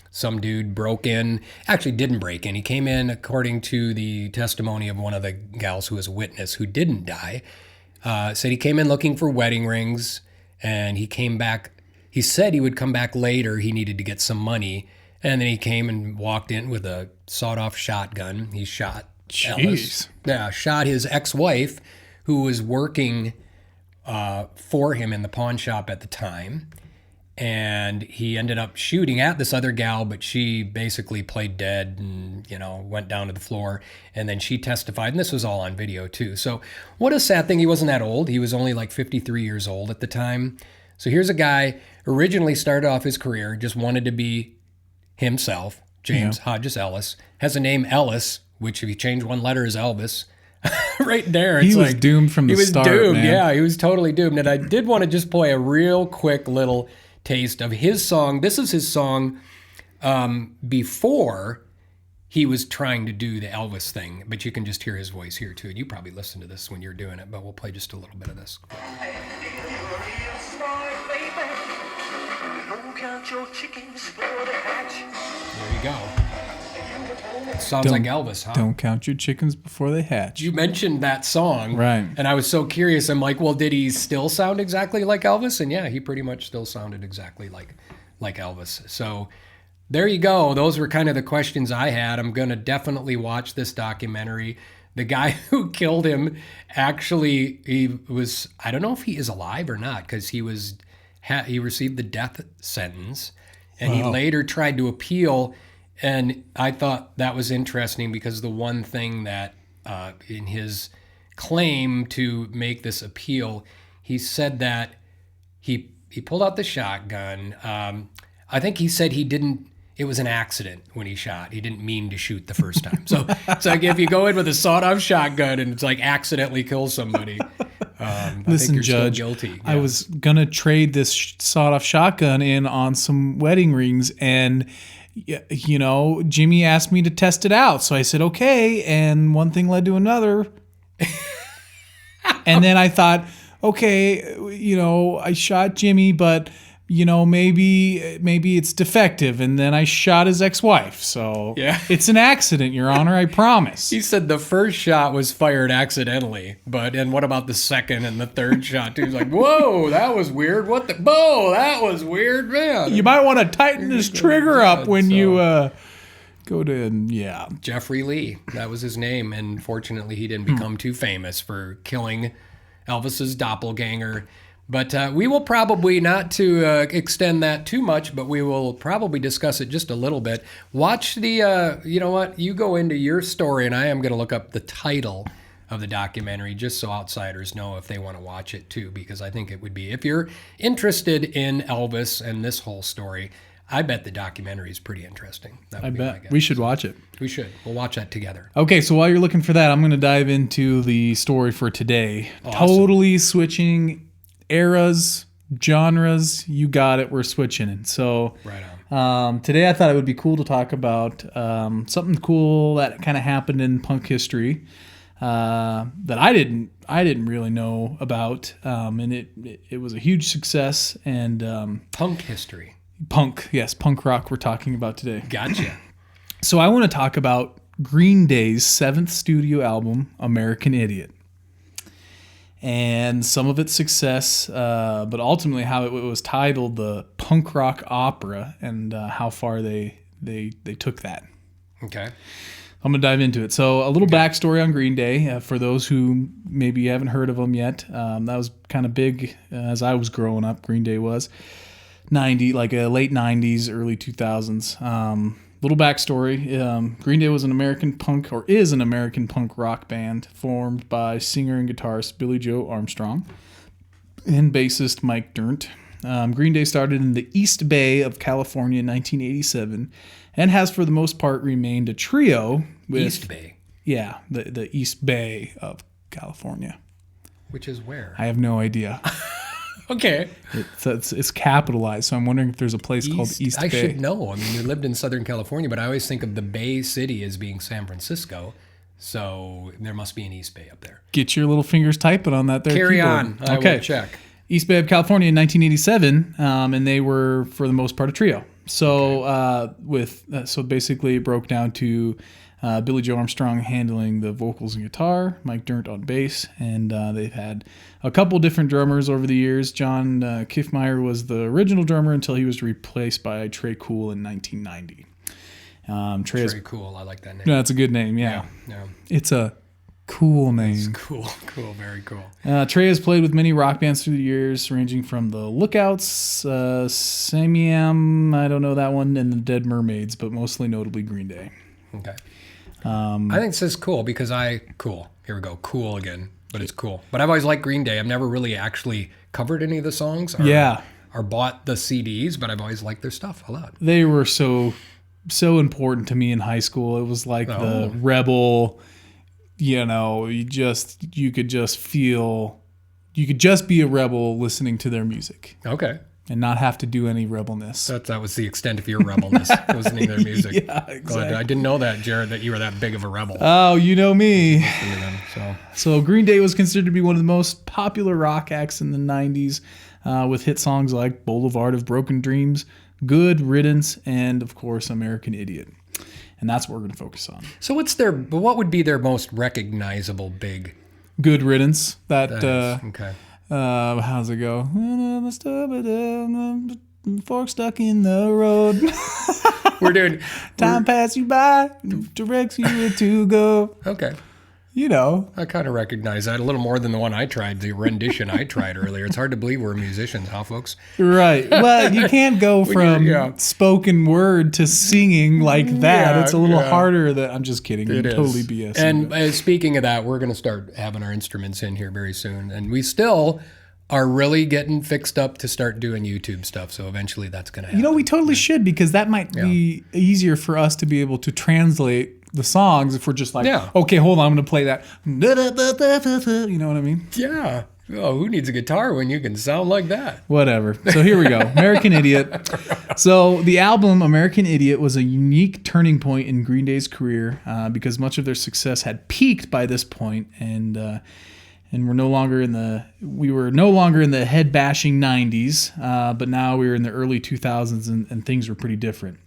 some dude broke in, actually didn't break in. He came in, according to the testimony of one of the gals who was a witness who didn't die, said he came in looking for wedding rings, and he came back. He said he would come back later. He needed to get some money. And then he came and walked in with a sawed-off shotgun. He shot Ellis. Yeah, shot his ex-wife, who was working for him in the pawn shop at the time. And he ended up shooting at this other gal, but she basically played dead and, went down to the floor. And then she testified, and this was all on video too. So what a sad thing. He wasn't that old. He was only like 53 years old at the time. So here's a guy originally started off his career, just wanted to be himself, James Hodges Ellis, has a name Ellis, which if you change one letter is Elvis. Right there. He was doomed from the start, doomed. man. Yeah, he was totally doomed. And I did want to just play a real quick little taste of his song. This is his song before he was trying to do the Elvis thing, but you can just hear his voice here too. And you probably listen to this when you're doing it, but we'll play just a little bit of this. There you go. It sounds like Elvis, huh? Don't count your chickens before they hatch. You mentioned that song. Right. And I was so curious. I'm like, well, did he still sound exactly like Elvis? And yeah, he pretty much still sounded exactly like Elvis. So there you go. Those were kind of the questions I had. I'm going to definitely watch this documentary. The guy who killed him, actually, he was, I don't know if he is alive or not, because he received the death sentence. And he later tried to appeal. And I thought that was interesting because the one thing that in his claim to make this appeal, he said that he pulled out the shotgun. I think he said it was an accident when he shot. He didn't mean to shoot the first time. So it's like if you go in with a sawed-off shotgun and it's like accidentally kill somebody, I Listen, think you're Judge, still guilty. I was going to trade this sawed-off shotgun in on some wedding rings, and Jimmy asked me to test it out. So I said, okay. And one thing led to another. And then I thought, okay, I shot Jimmy, but, maybe it's defective. And then I shot his ex-wife. So it's an accident, Your Honor, I promise. He said the first shot was fired accidentally, and what about the second and the third shot too? He's like, whoa, that was weird. That was weird, man. You might want to tighten this trigger up when you go to, Jeffrey Lee, that was his name, and fortunately he didn't become too famous for killing Elvis's doppelganger. But we will probably, not to extend that too much, but we will probably discuss it just a little bit. Watch the, you know what, you go into your story, and I am going to look up the title of the documentary just so outsiders know if they want to watch it too, because I think it would be, if you're interested in Elvis and this whole story, I bet the documentary is pretty interesting. I bet. We should watch it. We should. We'll watch that together. Okay, so while you're looking for that, I'm going to dive into the story for today. Awesome. Totally switching eras, genres, you got it. We're switching it. So right on. Today I thought it would be cool to talk about something cool that kind of happened in punk history that I didn't really know about, and it was a huge success. And punk history. Punk rock we're talking about today. Gotcha. So I want to talk about Green Day's 7th studio album, American Idiot. And some of its success, but ultimately how it was titled the punk rock opera, and how far they took that. Okay. I'm going to dive into it. So a little backstory on Green Day, for those who maybe haven't heard of them yet. That was kind of big as I was growing up. Green Day was late 90s, early 2000s. Little backstory. Green Day was is an American punk rock band formed by singer and guitarist Billy Joe Armstrong and bassist Mike Dirnt. Green Day started in the East Bay of California in 1987 and has for the most part remained a trio with... East Bay? Yeah, the East Bay of California. Which is where? I have no idea. Okay. It's capitalized, so I'm wondering if there's a place called East Bay. I should know. I mean, you lived in Southern California, but I always think of the Bay City as being San Francisco. So there must be an East Bay up there. Get your little fingers typing on that there. Carry keyboard. on. I will check. East Bay of California in 1987, and they were, for the most part, a trio. So so basically it broke down to Billy Joe Armstrong handling the vocals and guitar, Mike Dirnt on bass, and they've had a couple different drummers over the years. John Kiffmeyer was the original drummer until he was replaced by Trey Cool in 1990. Trey Cool, I like that name. That's a good name, yeah. It's a cool name. It's cool, very cool. Trey has played with many rock bands through the years, ranging from the Lookouts, Samiam, I don't know that one, and the Dead Mermaids, but mostly notably Green Day. Okay. I think this is cool because here we go, cool again, but it's cool. But I've always liked Green Day. I've never really actually covered any of the songs or bought the CDs, but I've always liked their stuff a lot. They were so important to me in high school. It was like the rebel, you could just be a rebel listening to their music. Okay. And not have to do any rebelness. That was the extent of your rebelness, listening to their music. Yeah, exactly. I didn't know that, Jarrett, that you were that big of a rebel. Oh, you know me. So So Green Day was considered to be one of the most popular rock acts in the 90s, with hit songs like Boulevard of Broken Dreams, Good Riddance, and, of course, American Idiot. And that's what we're going to focus on. So what would be their most recognizable big? Good Riddance. Okay. How's it go? Fork stuck in the road. We're doing Time pass you by, directs you where to go. Okay. I kind of recognize that a little more than the one I tried, the rendition I tried earlier. It's hard to believe we're musicians, huh, folks? Right. Well, you can't go from spoken word to singing like that. It's a little harder. I'm just kidding. It is. Totally BS. And speaking of that, we're going to start having our instruments in here very soon. And we still are really getting fixed up to start doing YouTube stuff. So eventually that's going to happen. We totally should, because that might be easier for us to be able to translate the songs if we're just like, okay, hold on, I'm going to play that. You know what I mean? Yeah. Oh, who needs a guitar when you can sound like that? Whatever. So here we go. American Idiot. So the album American Idiot was a unique turning point in Green Day's career, because much of their success had peaked by this point, and we're no longer in the head bashing 90s, but now we were in the early 2000s, and things were pretty different.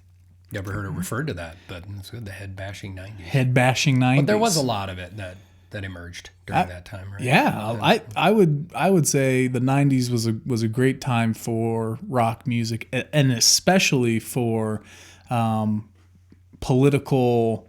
Never heard it referred to that, but it's good. The head bashing 90s. Head bashing 90s. But there was a lot of it that emerged during that time, right? Yeah, I would say the 90s was a great time for rock music, and especially for political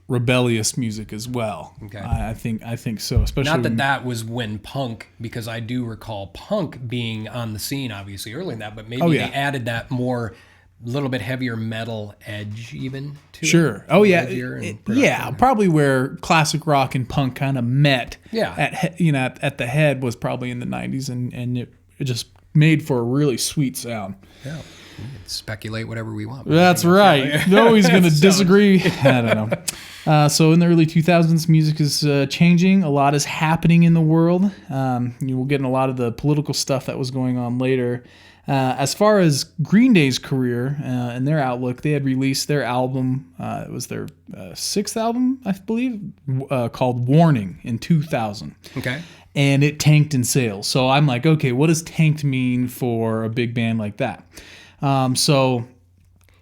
rebellious music as well. Okay. I think so, especially not that was when punk, because I do recall punk being on the scene obviously early in that, but maybe they added that more little bit heavier metal edge even to Sure. it. Oh yeah. Probably where classic rock and punk kind of met. Yeah. At the head was probably in the 90s, and it just made for a really sweet sound. Yeah. We can speculate whatever we want. That's right. Nobody's going to disagree. I don't know. So in the early 2000s, music is changing. A lot is happening in the world. We'll get in a lot of the political stuff that was going on later. As far as Green Day's career and their outlook, they had released their album. It was their sixth album, I believe, called Warning in 2000. Okay. And it tanked in sales. So I'm like, okay, what does tanked mean for a big band like that?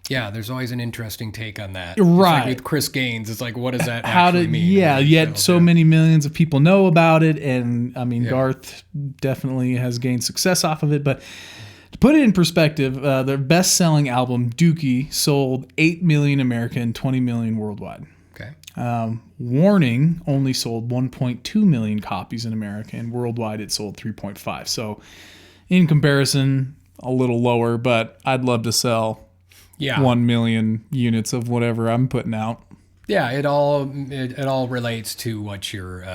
Yeah, there's always an interesting take on that. Right. It's like with Chris Gaines, it's like, what does that actually mean? Yeah, yet so many millions of people know about it. And I mean, Garth definitely has gained success off of it. But to put it in perspective, their best-selling album, Dookie, sold 8 million American and 20 million worldwide. Okay. Warning only sold 1.2 million copies in America, and worldwide it sold 3.5. So in comparison, a little lower, but I'd love to sell 1 million units of whatever I'm putting out. Yeah, it all relates to what you're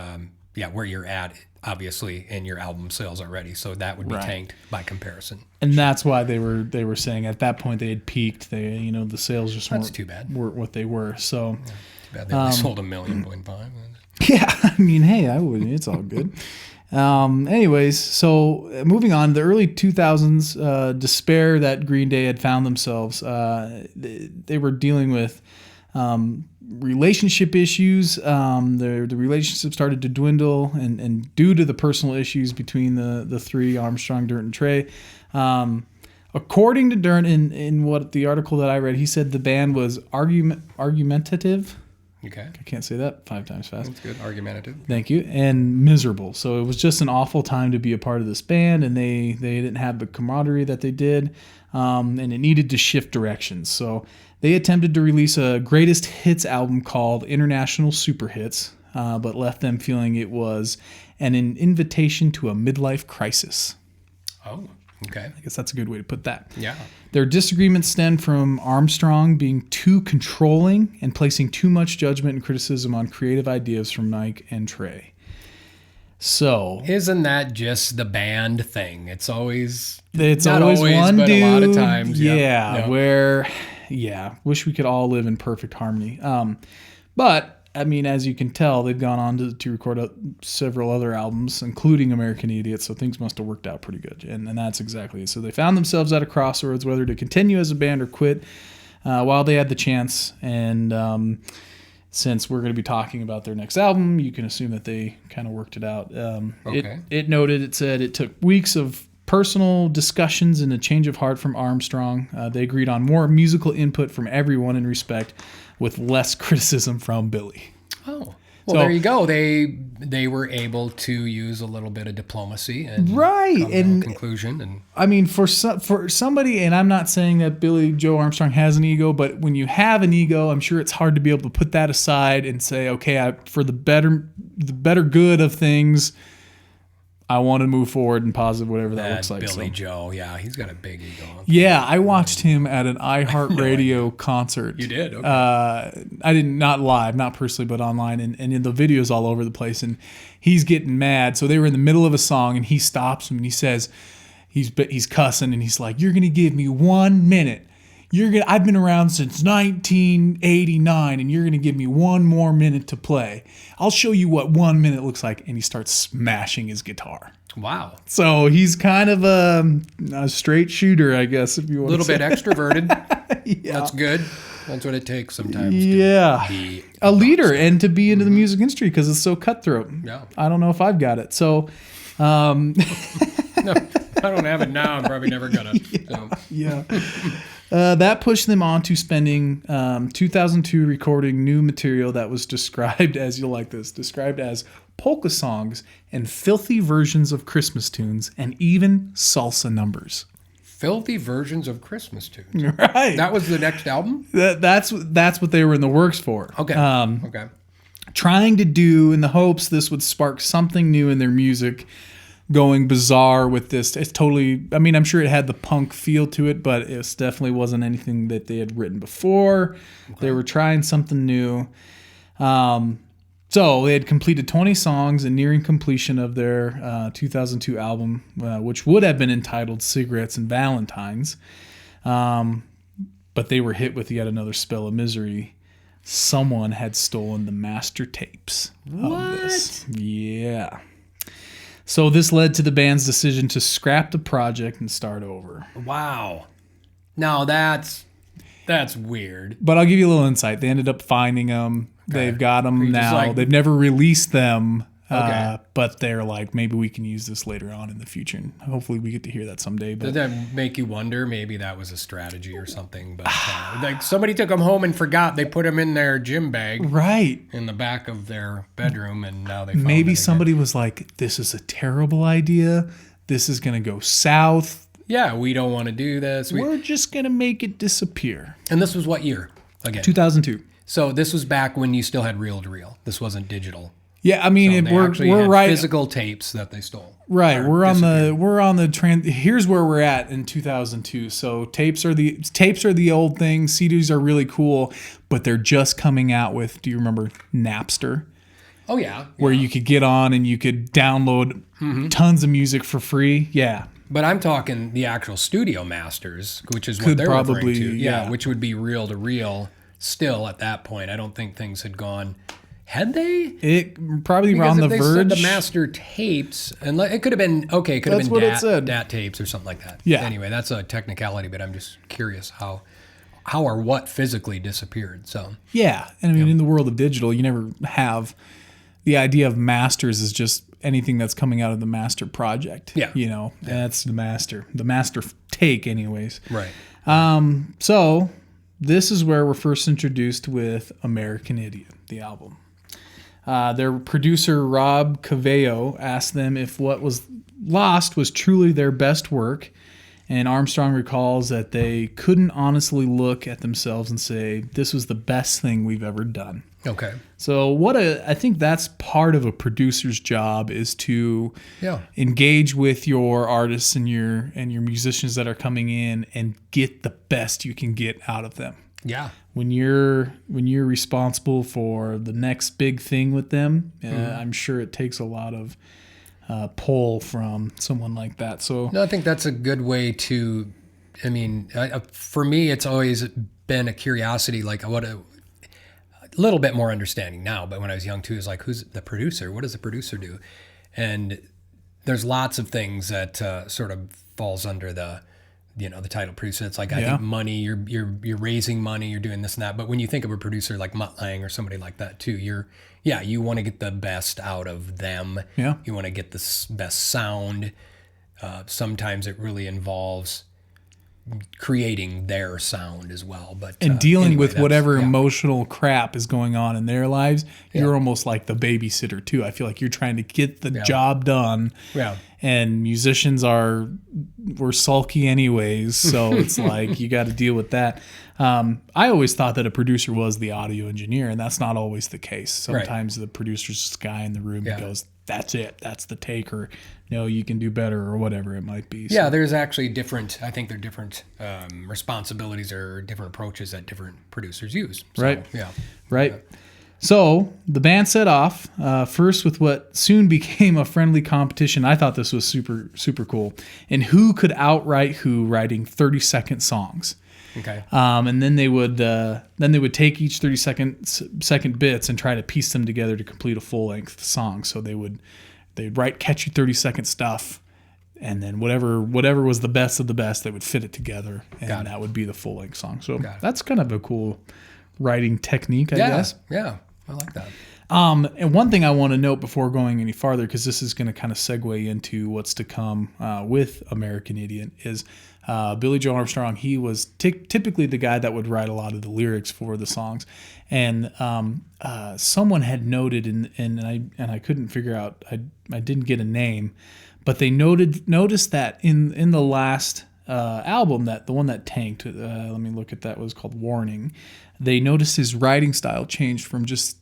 where you're at, obviously, in your album sales already. So that would be tanked by comparison. And that's why they were saying at that point they had peaked. The sales just weren't too bad. weren't what they were. So too bad they only sold 1.5 million. Yeah, I mean, hey, I wouldn't. It's all good. Anyways, so moving on, the early 2000s, despair that Green Day had found themselves. They were dealing with relationship issues. The relationship started to dwindle, and due to the personal issues between the three, Armstrong, Dirt, and Trey. According to Dern, in what the article that I read, he said the band was argumentative. Okay. I can't say that 5 times fast. That's good. Argumentative. Thank you. And miserable. So it was just an awful time to be a part of this band, and they didn't have the camaraderie that they did, and it needed to shift directions. So they attempted to release a greatest hits album called International Super Hits, but left them feeling it was an invitation to a midlife crisis. Oh, okay. I guess that's a good way to put that. Yeah. Their disagreements stemmed from Armstrong being too controlling and placing too much judgment and criticism on creative ideas from Mike and Trey. So Isn't that just the band thing? It's always it's not always one but dude. a lot of times. Yeah, wish we could all live in perfect harmony. But I mean, as you can tell, they've gone on to record several other albums, including American Idiot, so things must have worked out pretty good. And that's exactly it. So they found themselves at a crossroads, whether to continue as a band or quit while they had the chance. And since we're going to be talking about their next album, you can assume that they kind of worked it out. Okay. It said it took weeks of personal discussions and a change of heart from Armstrong. They agreed on more musical input from everyone in respect, with less criticism from Billy. Oh, well, there you go. They were able to use a little bit of diplomacy and come to a conclusion. And I mean, for somebody, and I'm not saying that Billy Joe Armstrong has an ego, but when you have an ego, I'm sure it's hard to be able to put that aside and say, okay, for the better good of things, I want to move forward and positive, whatever that looks like. Billy Joe, yeah, he's got a big ego. Yeah, I watched him at an iHeartRadio concert. You did? Okay. I didn't, not live, not personally, but online, and in the videos all over the place. And he's getting mad. So they were in the middle of a song, and he stops him and he says, he's cussing, and he's like, "You're gonna give me 1 minute. I've been around since 1989, and you're gonna give me 1 more minute to play. I'll show you what 1 minute looks like." And he starts smashing his guitar. Wow. So he's kind of a straight shooter, I guess, if you want to say. A little bit extroverted. Yeah. That's good. That's what it takes sometimes. Yeah. To be a leader and to be into the music industry because it's so cutthroat. Yeah. I don't know if I've got it. So, No, I don't have it now. I'm probably never gonna. yeah. That pushed them on to spending 2002 recording new material that was described as, you'll like this, described as polka songs and filthy versions of Christmas tunes and even salsa numbers. Filthy versions of Christmas tunes. Right. That was the next album? That's what they were in the works for. Okay. Okay. Trying to do in the hopes this would spark something new in their music, going bizarre with this. It's totally, I mean, I'm sure it had the punk feel to it, but it definitely wasn't anything that they had written before. Okay. They were trying something new. So they had completed 20 songs and nearing completion of their 2002 album, which would have been entitled Cigarettes and Valentines. But they were hit with yet another spell of misery. Someone had stolen the master tapes of this. Yeah. So this led to the band's decision to scrap the project and start over. Wow. Now that's weird. But I'll give you a little insight. They ended up finding them. Okay. They've got them now. They've never released them. But they're like, maybe we can use this later on in the future. And hopefully we get to hear that someday. But did that make you wonder? Maybe that was a strategy or something. But like somebody took them home and forgot. They put them in their gym bag. Right. In the back of their bedroom. And now they found maybe it somebody was like, this is a terrible idea. This is going to go south. Yeah, we don't want to do this. We're just going to make it disappear. And this was what year? Again. 2002. So this was back when you still had reel-to-reel. This wasn't digital. Yeah, I mean, so we're right. Physical tapes that they stole. Right, we're on the here's where we're at in 2002. So tapes are the old thing. CDs are really cool, but they're just coming out with. Do you remember Napster? Oh yeah. Where you could get on and you could download tons of music for free. Yeah. But I'm talking the actual studio masters, which is what they're referring to. Yeah, which would be reel to reel. Still at that point, I don't think things had gone Had they? It probably Because around the if they verge. said the master tapes, and it could have been okay. It could That's have what been it said. DAT tapes or something like that. Yeah. Anyway, that's a technicality, but I'm just curious how or what physically disappeared. So Yeah, and I mean, in the world of digital, you never have the idea of masters is just anything that's coming out of the master project. Yeah. You know, that's the master take, anyways. right. So this is where we're first introduced with American Idiot, the album. Their producer, Rob Cavallo, asked them if what was lost was truly their best work. And Armstrong recalls that they couldn't honestly look at themselves and say, this was the best thing we've ever done. Okay. So I think that's part of a producer's job, is to engage with your artists and your musicians that are coming in and get the best you can get out of them. Yeah. When you're responsible for the next big thing with them, I'm sure it takes a lot of pull from someone like that. So No, I think that's a good way to. I mean, for me, it's always been a curiosity, like what a little bit more understanding now. But when I was young too, is like, who's the producer? What does the producer do? And there's lots of things that sort of falls under the title producer. It's like, I think money, you're raising money, you're doing this and that. But when you think of a producer like Mutt Lange or somebody like that too, you want to get the best out of them. Yeah. You want to get the best sound. Sometimes it really involves creating their sound as well. But dealing anyway, with whatever yeah. emotional crap is going on in their lives, you're almost like the babysitter too. I feel like you're trying to get the job done. Yeah. And musicians we're sulky anyways, so it's like you got to deal with that. I always thought that a producer was the audio engineer, and that's not always the case. Sometimes the producer's just a guy in the room who goes, that's it, that's the take, or no, you can do better, or whatever it might be. So. Yeah, there's actually different responsibilities or different approaches that different producers use. So, Right. Yeah. Right. So the band set off first with what soon became a friendly competition. I thought this was super, super cool. And who could outwrite who, writing 30-second songs. Okay. And then they would take each 30-second bits and try to piece them together to complete a full-length song. So they'd write catchy 30-second stuff, and then whatever was the best of the best, they would fit it together, and that would be the full-length song. So that's kind of a cool writing technique, I guess. Yeah, I like that. And one thing I want to note before going any farther, because this is going to kind of segue into what's to come with American Idiot, is Billy Joe Armstrong. He was typically the guy that would write a lot of the lyrics for the songs. And someone had noted, and I couldn't figure out, I didn't get a name, but they noticed that in the last album, that the one that tanked, let me look at that, was called Warning. They noticed his writing style changed from just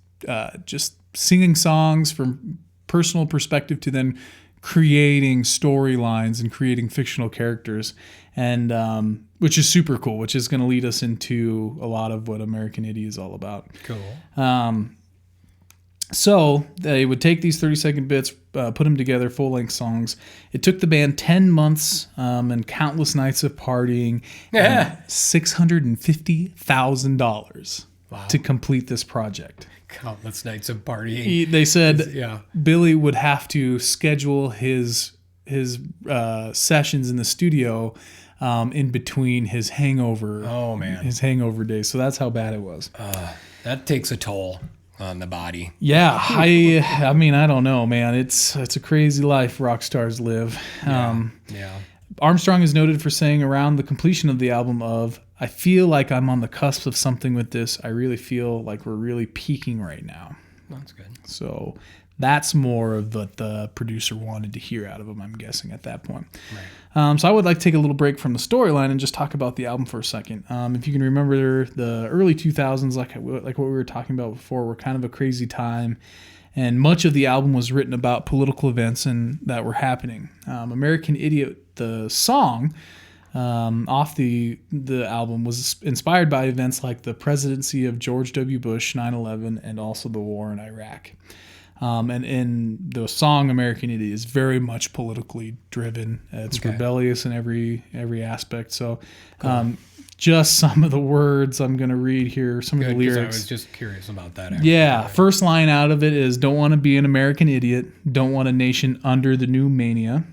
singing songs from personal perspective to then creating storylines and creating fictional characters, and which is super cool, which is going to lead us into a lot of what American Idiot is all about. Cool. So they would take these 30-second bits, put them together, full-length songs. It took the band 10 months and countless nights of partying, and $650,000 to complete this project. Countless nights of partying. They said Billy would have to schedule his sessions in the studio in between his hangover. Oh man, his hangover days. So that's how bad it was. That takes a toll on the body. Yeah, I mean, I don't know, man. It's a crazy life rock stars live. Yeah. Armstrong is noted for saying around the completion of the album of, I feel like I'm on the cusp of something with this. I really feel like we're really peaking right now. That's good. So that's more of what the producer wanted to hear out of him, I'm guessing, at that point. Right. So I would like to take a little break from the storyline and just talk about the album for a second. If you can remember, the early 2000s, like what we were talking about before, were kind of a crazy time. And much of the album was written about political events that were happening. American Idiot, the song off the album, was inspired by events like the presidency of George W. Bush, 9/11, and also the war in Iraq. And in the song American Idiot is very much politically driven. It's rebellious in every aspect. So just some of the words I'm going to read here, some of the Good, 'cause lyrics. I was just curious about that. Actually. Yeah, first line out of it is, don't want to be an American idiot, don't want a nation under the new mania.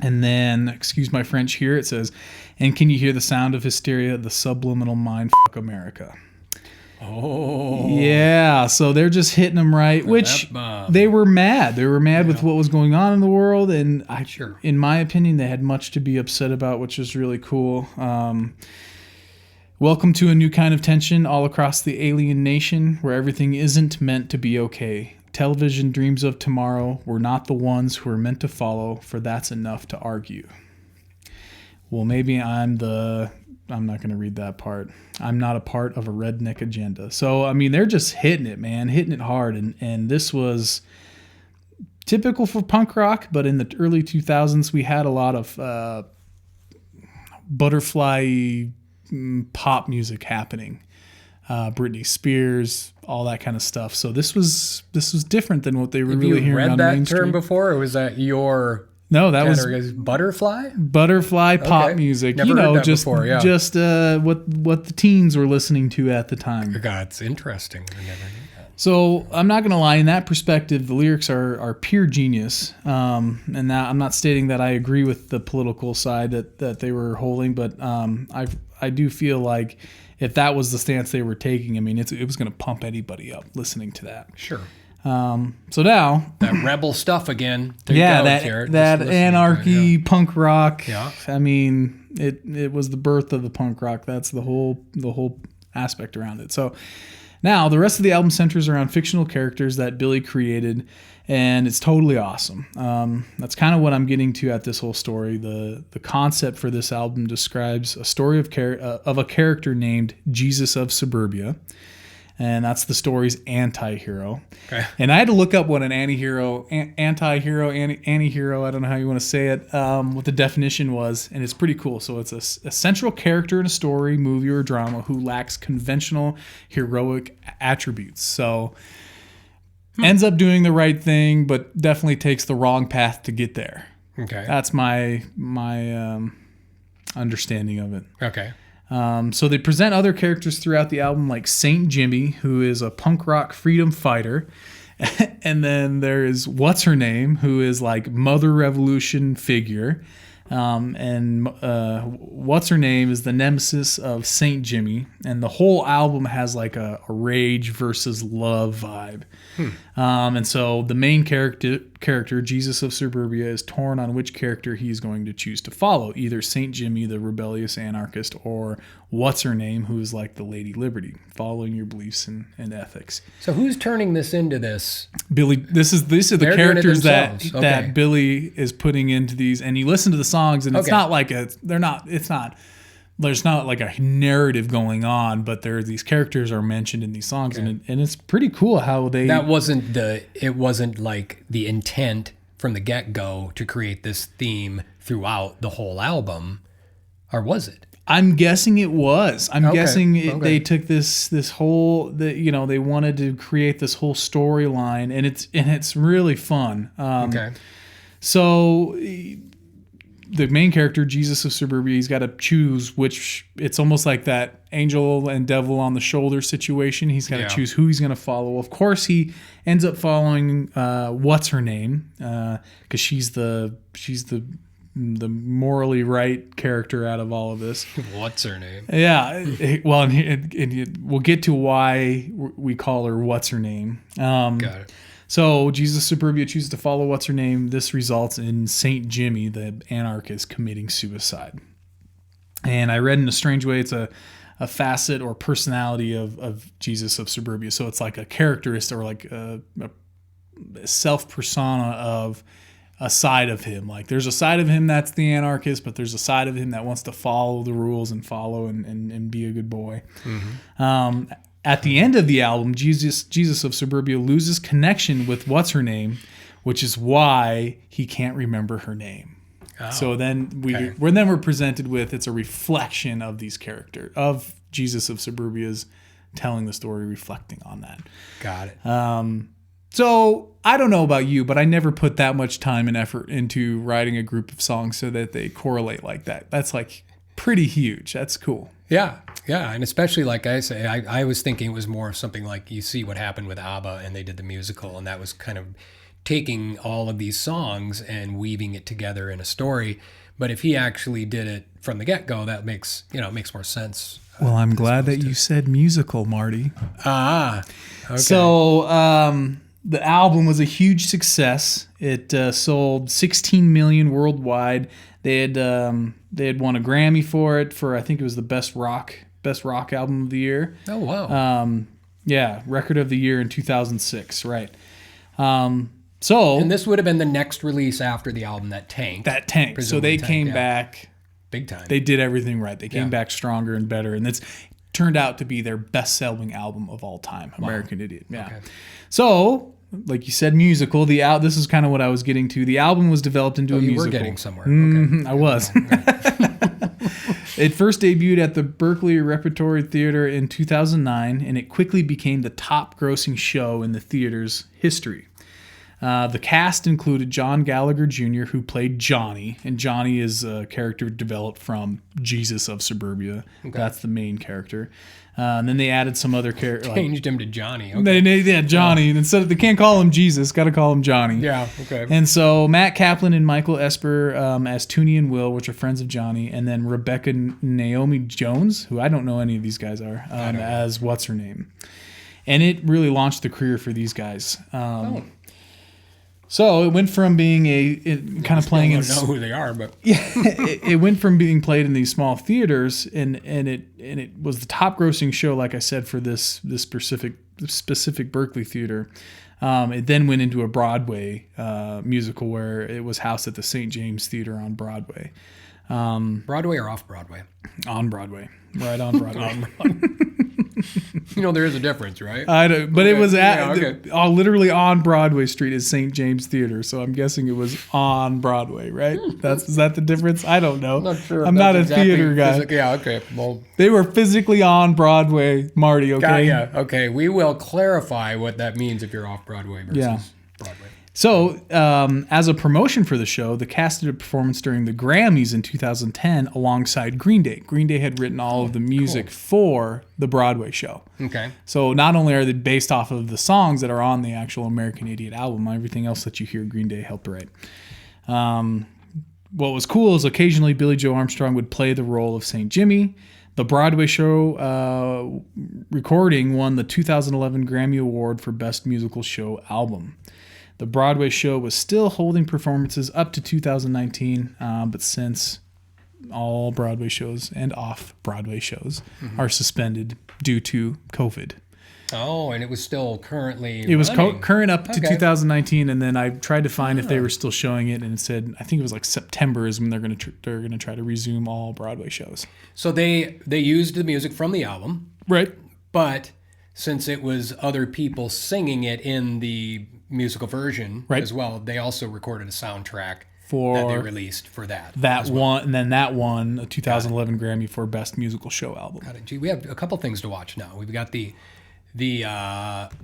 And then, excuse my French here, it says, and can you hear the sound of hysteria, the subliminal mind, fuck America. Oh. Yeah, so they're just hitting them right, which they were mad. They were mad with what was going on in the world, and in my opinion, they had much to be upset about, which is really cool. Welcome to a new kind of tension all across the alien nation where everything isn't meant to be okay. Television dreams of tomorrow. We're not the ones who are meant to follow, for that's enough to argue. Well, maybe I'm not going to read that part. I'm not a part of a redneck agenda. So, I mean, they're just hitting it, man, hitting it hard. And this was typical for punk rock, but in the early 2000s, we had a lot of butterfly pop music happening. Britney Spears, all that kind of stuff. So this was different than what they were really hearing on mainstream. Have you read that term before, or was that your... No, that was butterfly pop music. Never heard that before, yeah. Just what the teens were listening to at the time. God, it's interesting. I never knew that. So I'm not going to lie. In that perspective, the lyrics are pure genius. And that, I'm not stating that I agree with the political side that they were holding, but I do feel like if that was the stance they were taking, I mean, it was going to pump anybody up listening to that. Sure. So now that rebel stuff again. That anarchy, punk rock. Yeah. I mean, it was the birth of the punk rock. That's the whole aspect around it. So now the rest of the album centers around fictional characters that Billy created, and it's totally awesome. That's kind of what I'm getting to at this whole story. The concept for this album describes a story of a character named Jesus of Suburbia. And that's the story's anti-hero. Okay. And I had to look up what an anti-hero, I don't know how you want to say it, what the definition was, and it's pretty cool. So it's a central character in a story, movie, or drama who lacks conventional heroic attributes. So ends up doing the right thing, but definitely takes the wrong path to get there. Okay. That's my understanding of it. Okay. So they present other characters throughout the album, like Saint Jimmy, who is a punk rock freedom fighter. And then there is What's Her Name, who is like Mother Revolution figure. And What's Her Name is the nemesis of Saint Jimmy. And the whole album has like a rage versus love vibe. And so the main character, Jesus of Suburbia, is torn on which character he's going to choose to follow. Either Saint Jimmy, the rebellious anarchist, or What's Her Name, who is like the Lady Liberty, following your beliefs and ethics. So who's turning this into this? Billy. These are the characters that Billy is putting into these, and you listen to the songs, and it's not like there's not like a narrative going on, but these characters are mentioned in these songs, and it's pretty cool how they... It wasn't like the intent from the get-go to create this theme throughout the whole album, or was it? I'm guessing it was. I'm guessing they took this whole, they wanted to create this whole storyline, and it's really fun. So the main character, Jesus of Suburbia, he's got to choose which. It's almost like that angel and devil on the shoulder situation. He's got to choose who he's going to follow. Of course, he ends up following What's Her Name, because she's the morally right character out of all of this. What's her name? Yeah. Well, and we'll get to why we call her What's Her Name. Got it. So Jesus Suburbia chooses to follow What's Her Name. This results in Saint Jimmy, the anarchist, committing suicide. And I read in a strange way, it's a facet or personality of Jesus of Suburbia. So it's like a characteristic or like a self-persona of a side of him. Like there's a side of him that's the anarchist, but there's a side of him that wants to follow the rules and follow and be a good boy. Mm-hmm. At the end of the album, Jesus of Suburbia loses connection with What's Her Name, which is why he can't remember her name. Oh, so then we're presented with, it's a reflection of these characters, of Jesus of Suburbia's telling the story, reflecting on that. Got it. So I don't know about you, but I never put that much time and effort into writing a group of songs so that they correlate like that. That's like pretty huge. That's cool. Yeah, and especially like I say, I was thinking it was more of something like you see what happened with ABBA, and they did the musical, and that was kind of taking all of these songs and weaving it together in a story. But if he actually did it from the get-go, that makes more sense. Well, I'm glad that you said musical, Marty. Okay. So the album was a huge success. It sold 16 million worldwide. They had won a Grammy for it for, I think it was the best rock album of the year. Oh wow. Record of the year in 2006. Right. And this would have been the next release after the album that tanked. So they came back big time. They did everything right. They came back stronger and better, and it's turned out to be their best-selling album of all time, American Idiot. Yeah. Okay. So, like you said, musical. This is kind of what I was getting to. The album was developed into a musical. You were getting somewhere. Okay. I was. It first debuted at the Berkeley Repertory Theater in 2009, and it quickly became the top-grossing show in the theater's history. The cast included John Gallagher Jr., who played Johnny, and Johnny is a character developed from Jesus of Suburbia. Okay. That's the main character. And then they added some other characters. Changed him to Johnny. Okay. Johnny. And instead of, they can't call him Jesus, got to call him Johnny. Yeah, okay. And so Matt Kaplan and Michael Esper as Toonie and Will, which are friends of Johnny, and then Rebecca Naomi Jones, who I don't know any of these guys are, as what's her name. And it really launched the career for these guys. So it went from being playing in. I don't know who they are, but it went from being played in these small theaters, and it was the top grossing show, like I said, for this specific Berkeley theater. It then went into a Broadway musical where it was housed at the St. James Theater on Broadway. Broadway or off Broadway? On Broadway, right on Broadway. There is a difference, right? It was literally on Broadway Street is St. James Theater, so I'm guessing it was on Broadway, right? Is that the difference? I don't know. I'm not sure. I'm not a theater guy. Okay. Well, they were physically on Broadway, Marty. Okay. Yeah. Okay. We will clarify what that means if you're off Broadway versus Broadway. So, as a promotion for the show, the cast did a performance during the Grammys in 2010 alongside Green Day. Green Day had written all of the music for the Broadway show. Okay. So, not only are they based off of the songs that are on the actual American Idiot album, everything else that you hear Green Day helped write. What was cool is occasionally Billy Joe Armstrong would play the role of St. Jimmy. The Broadway show recording won the 2011 Grammy Award for Best Musical Show Album. The Broadway show was still holding performances up to 2019, but since all Broadway shows and off-Broadway shows are suspended due to COVID. Oh, and it was still currently It was current up to 2019, and then I tried to find if they were still showing it, and it said, I think it was like September is when they're going to try to resume all Broadway shows. So they used the music from the album. Right. But since it was other people singing it in the musical version as well, they also recorded a soundtrack that they released for that. And then that won a 2011 Grammy for Best Musical Show Album. Got it. Gee, we have a couple things to watch now. We've got the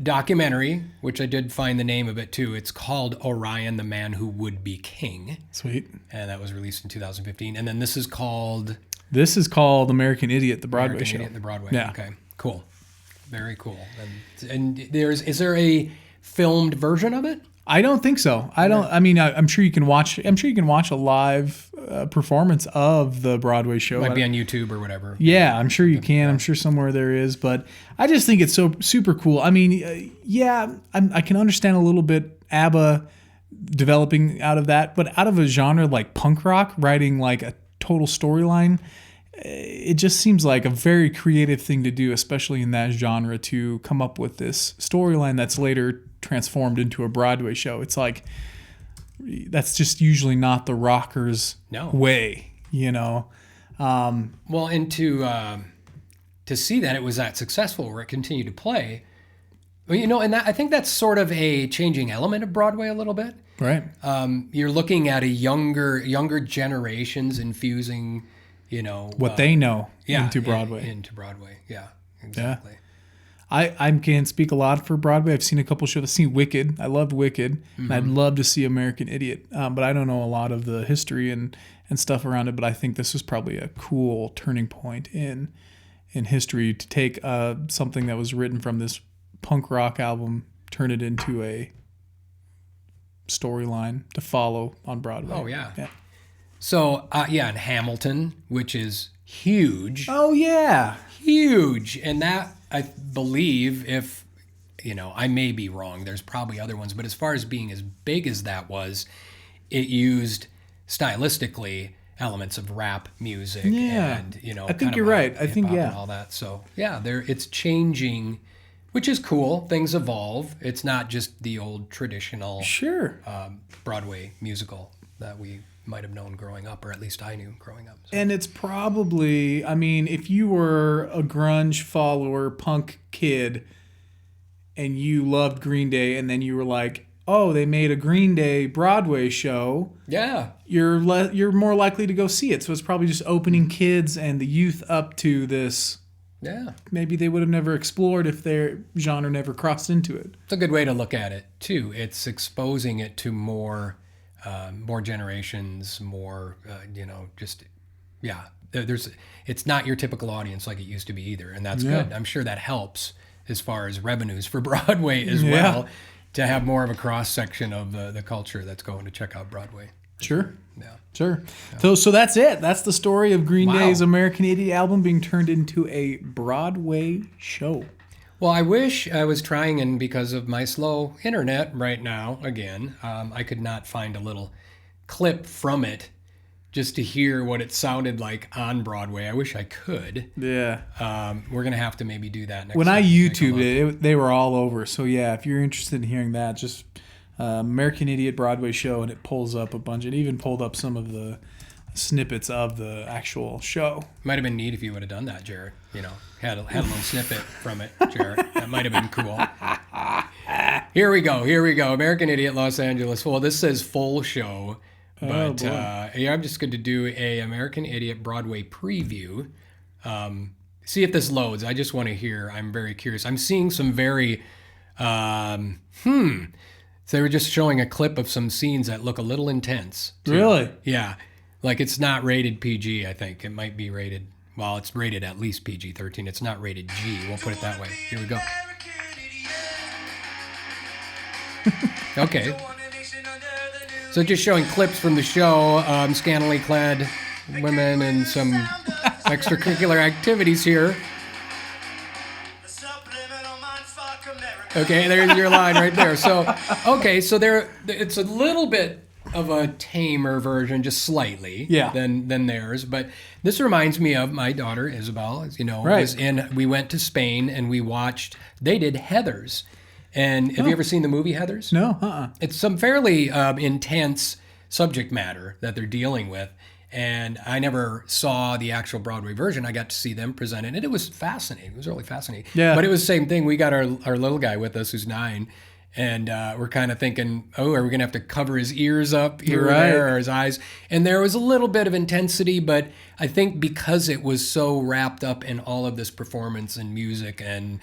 documentary, which I did find the name of it too. It's called Orion, the Man Who Would Be King. Sweet. And that was released in 2015. And then this is called American Idiot, the Broadway show. Idiot, the Broadway. Yeah. Okay. Cool. Very cool. And is there a filmed version of it? I don't think so. I'm sure you can watch a live performance of the Broadway show. Might be on YouTube or whatever. Yeah, I'm sure you can. I'm sure somewhere there is, but I just think it's so super cool. I mean, I can understand a little bit ABBA developing out of that, but out of a genre like punk rock, writing like a total storyline, it just seems like a very creative thing to do, especially in that genre, to come up with this storyline that's later transformed into a Broadway show. It's like, that's just usually not the rockers' way, Well, and to see that it was that successful where it continued to play, and I think that's sort of a changing element of Broadway a little bit. Right. You're looking at a younger generations infusing, what they know into Broadway. Into Broadway, yeah, exactly. Yeah. I can't speak a lot for Broadway. I've seen a couple shows. I've seen Wicked. I loved Wicked, and I'd love to see American Idiot. But I don't know a lot of the history and stuff around it. But I think this was probably a cool turning point in history to take something that was written from this punk rock album, turn it into a storyline to follow on Broadway. Oh, yeah. So, and Hamilton, which is huge. Oh, yeah. Huge. And that, I believe, if, I may be wrong, there's probably other ones, but as far as being as big as that was, it used stylistically elements of rap music and, I think you're right. I think, and all that. So, it's changing, which is cool. Things evolve. It's not just the old traditional Broadway musical that we might have known growing up, or at least I knew growing up. So. And it's probably, if you were a grunge follower, punk kid, and you loved Green Day, and then you were like, oh, they made a Green Day Broadway show. Yeah. You're more likely to go see it. So it's probably just opening kids and the youth up to this. Yeah. Maybe they would have never explored if their genre never crossed into it. It's a good way to look at it, too. It's exposing it to more generations, more, it's not your typical audience like it used to be either. And that's good. I'm sure that helps as far as revenues for Broadway as well, to have more of a cross section of the culture that's going to check out Broadway. Sure. Yeah. Sure. So that's it. That's the story of Green Day's American Idiot album being turned into a Broadway show. Well, I wish I was trying, and because of my slow internet right now, again, I could not find a little clip from it just to hear what it sounded like on Broadway. I wish I could. Yeah. We're going to have to maybe do that next When time. I YouTubed it, they were all over. So, yeah, if you're interested in hearing that, just American Idiot Broadway show, and it pulls up a bunch. It even pulled up some of the snippets of the actual show. Might have been neat if you would have done that, Jarrett. Had a little snippet from it, Jarrett. That might have been cool. Here we go. American Idiot, Los Angeles. Well, this says full show. But I'm just going to do a American Idiot Broadway preview. See if this loads. I just want to hear. I'm very curious. I'm seeing some very... So they were just showing a clip of some scenes that look a little intense, too. Really? Yeah. Like, it's not rated PG, I think. It might be rated... Well, it's rated at least PG-13. It's not rated G. We'll put it that way. Here we go. Okay. So just showing clips from the show, scantily clad women and some extracurricular activities here. Okay, there's your line right there. So, it's a little bit of a tamer version, just slightly, than theirs. But this reminds me of my daughter Isabel. As you know, we went to Spain and we watched. They did Heathers. And have you ever seen the movie Heathers? No, It's some fairly intense subject matter that they're dealing with. And I never saw the actual Broadway version. I got to see them present it, and it was fascinating. It was really fascinating. Yeah. But it was the same thing. We got our little guy with us who's 9, and we're kind of thinking, are we going to have to cover his ears up here or there, or his eyes? And there was a little bit of intensity, but I think because it was so wrapped up in all of this performance and music and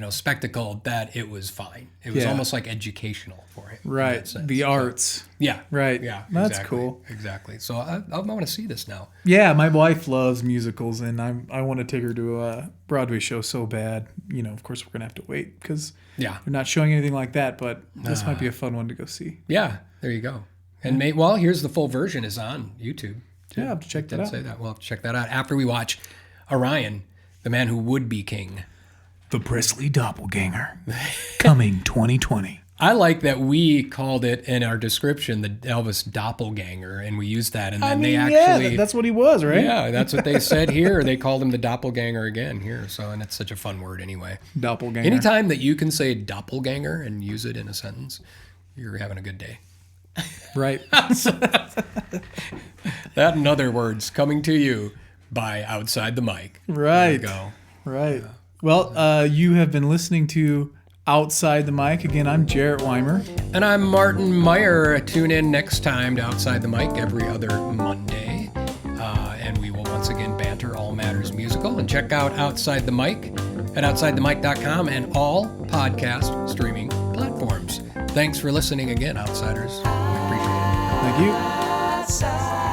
spectacle, that it was fine. It was almost like educational for him. Right. The arts. Yeah. Right. Yeah. That's exactly. cool. Exactly. So I want to see this now. Yeah, my wife loves musicals, and I want to take her to a Broadway show so bad. Of course, we're going to have to wait because they're not showing anything like that, but this might be a fun one to go see. Yeah. There you go. And here's the full version is on YouTube. Yeah, I'll have to check that out. Say that. We'll have to check that out after we watch Orion, the man who would be king. The Presley Doppelganger, coming 2020. I like that we called it in our description the Elvis Doppelganger, and we used that, and then that's what he was, right? Yeah, that's what they said here. They called him the Doppelganger again here, and it's such a fun word anyway. Doppelganger. Anytime that you can say doppelganger and use it in a sentence, you're having a good day. Right. That and other words coming to you by Outside the Mic. Right. There you go. Right. Well, you have been listening to Outside the Mic. Again, I'm Jarrett Weimer. And I'm Martin Meyer. Tune in next time to Outside the Mic every other Monday. And we will once again banter all matters musical. And check out Outside the Mic at OutsideTheMic.com and all podcast streaming platforms. Thanks for listening again, Outsiders. We appreciate it. Thank you. Outside.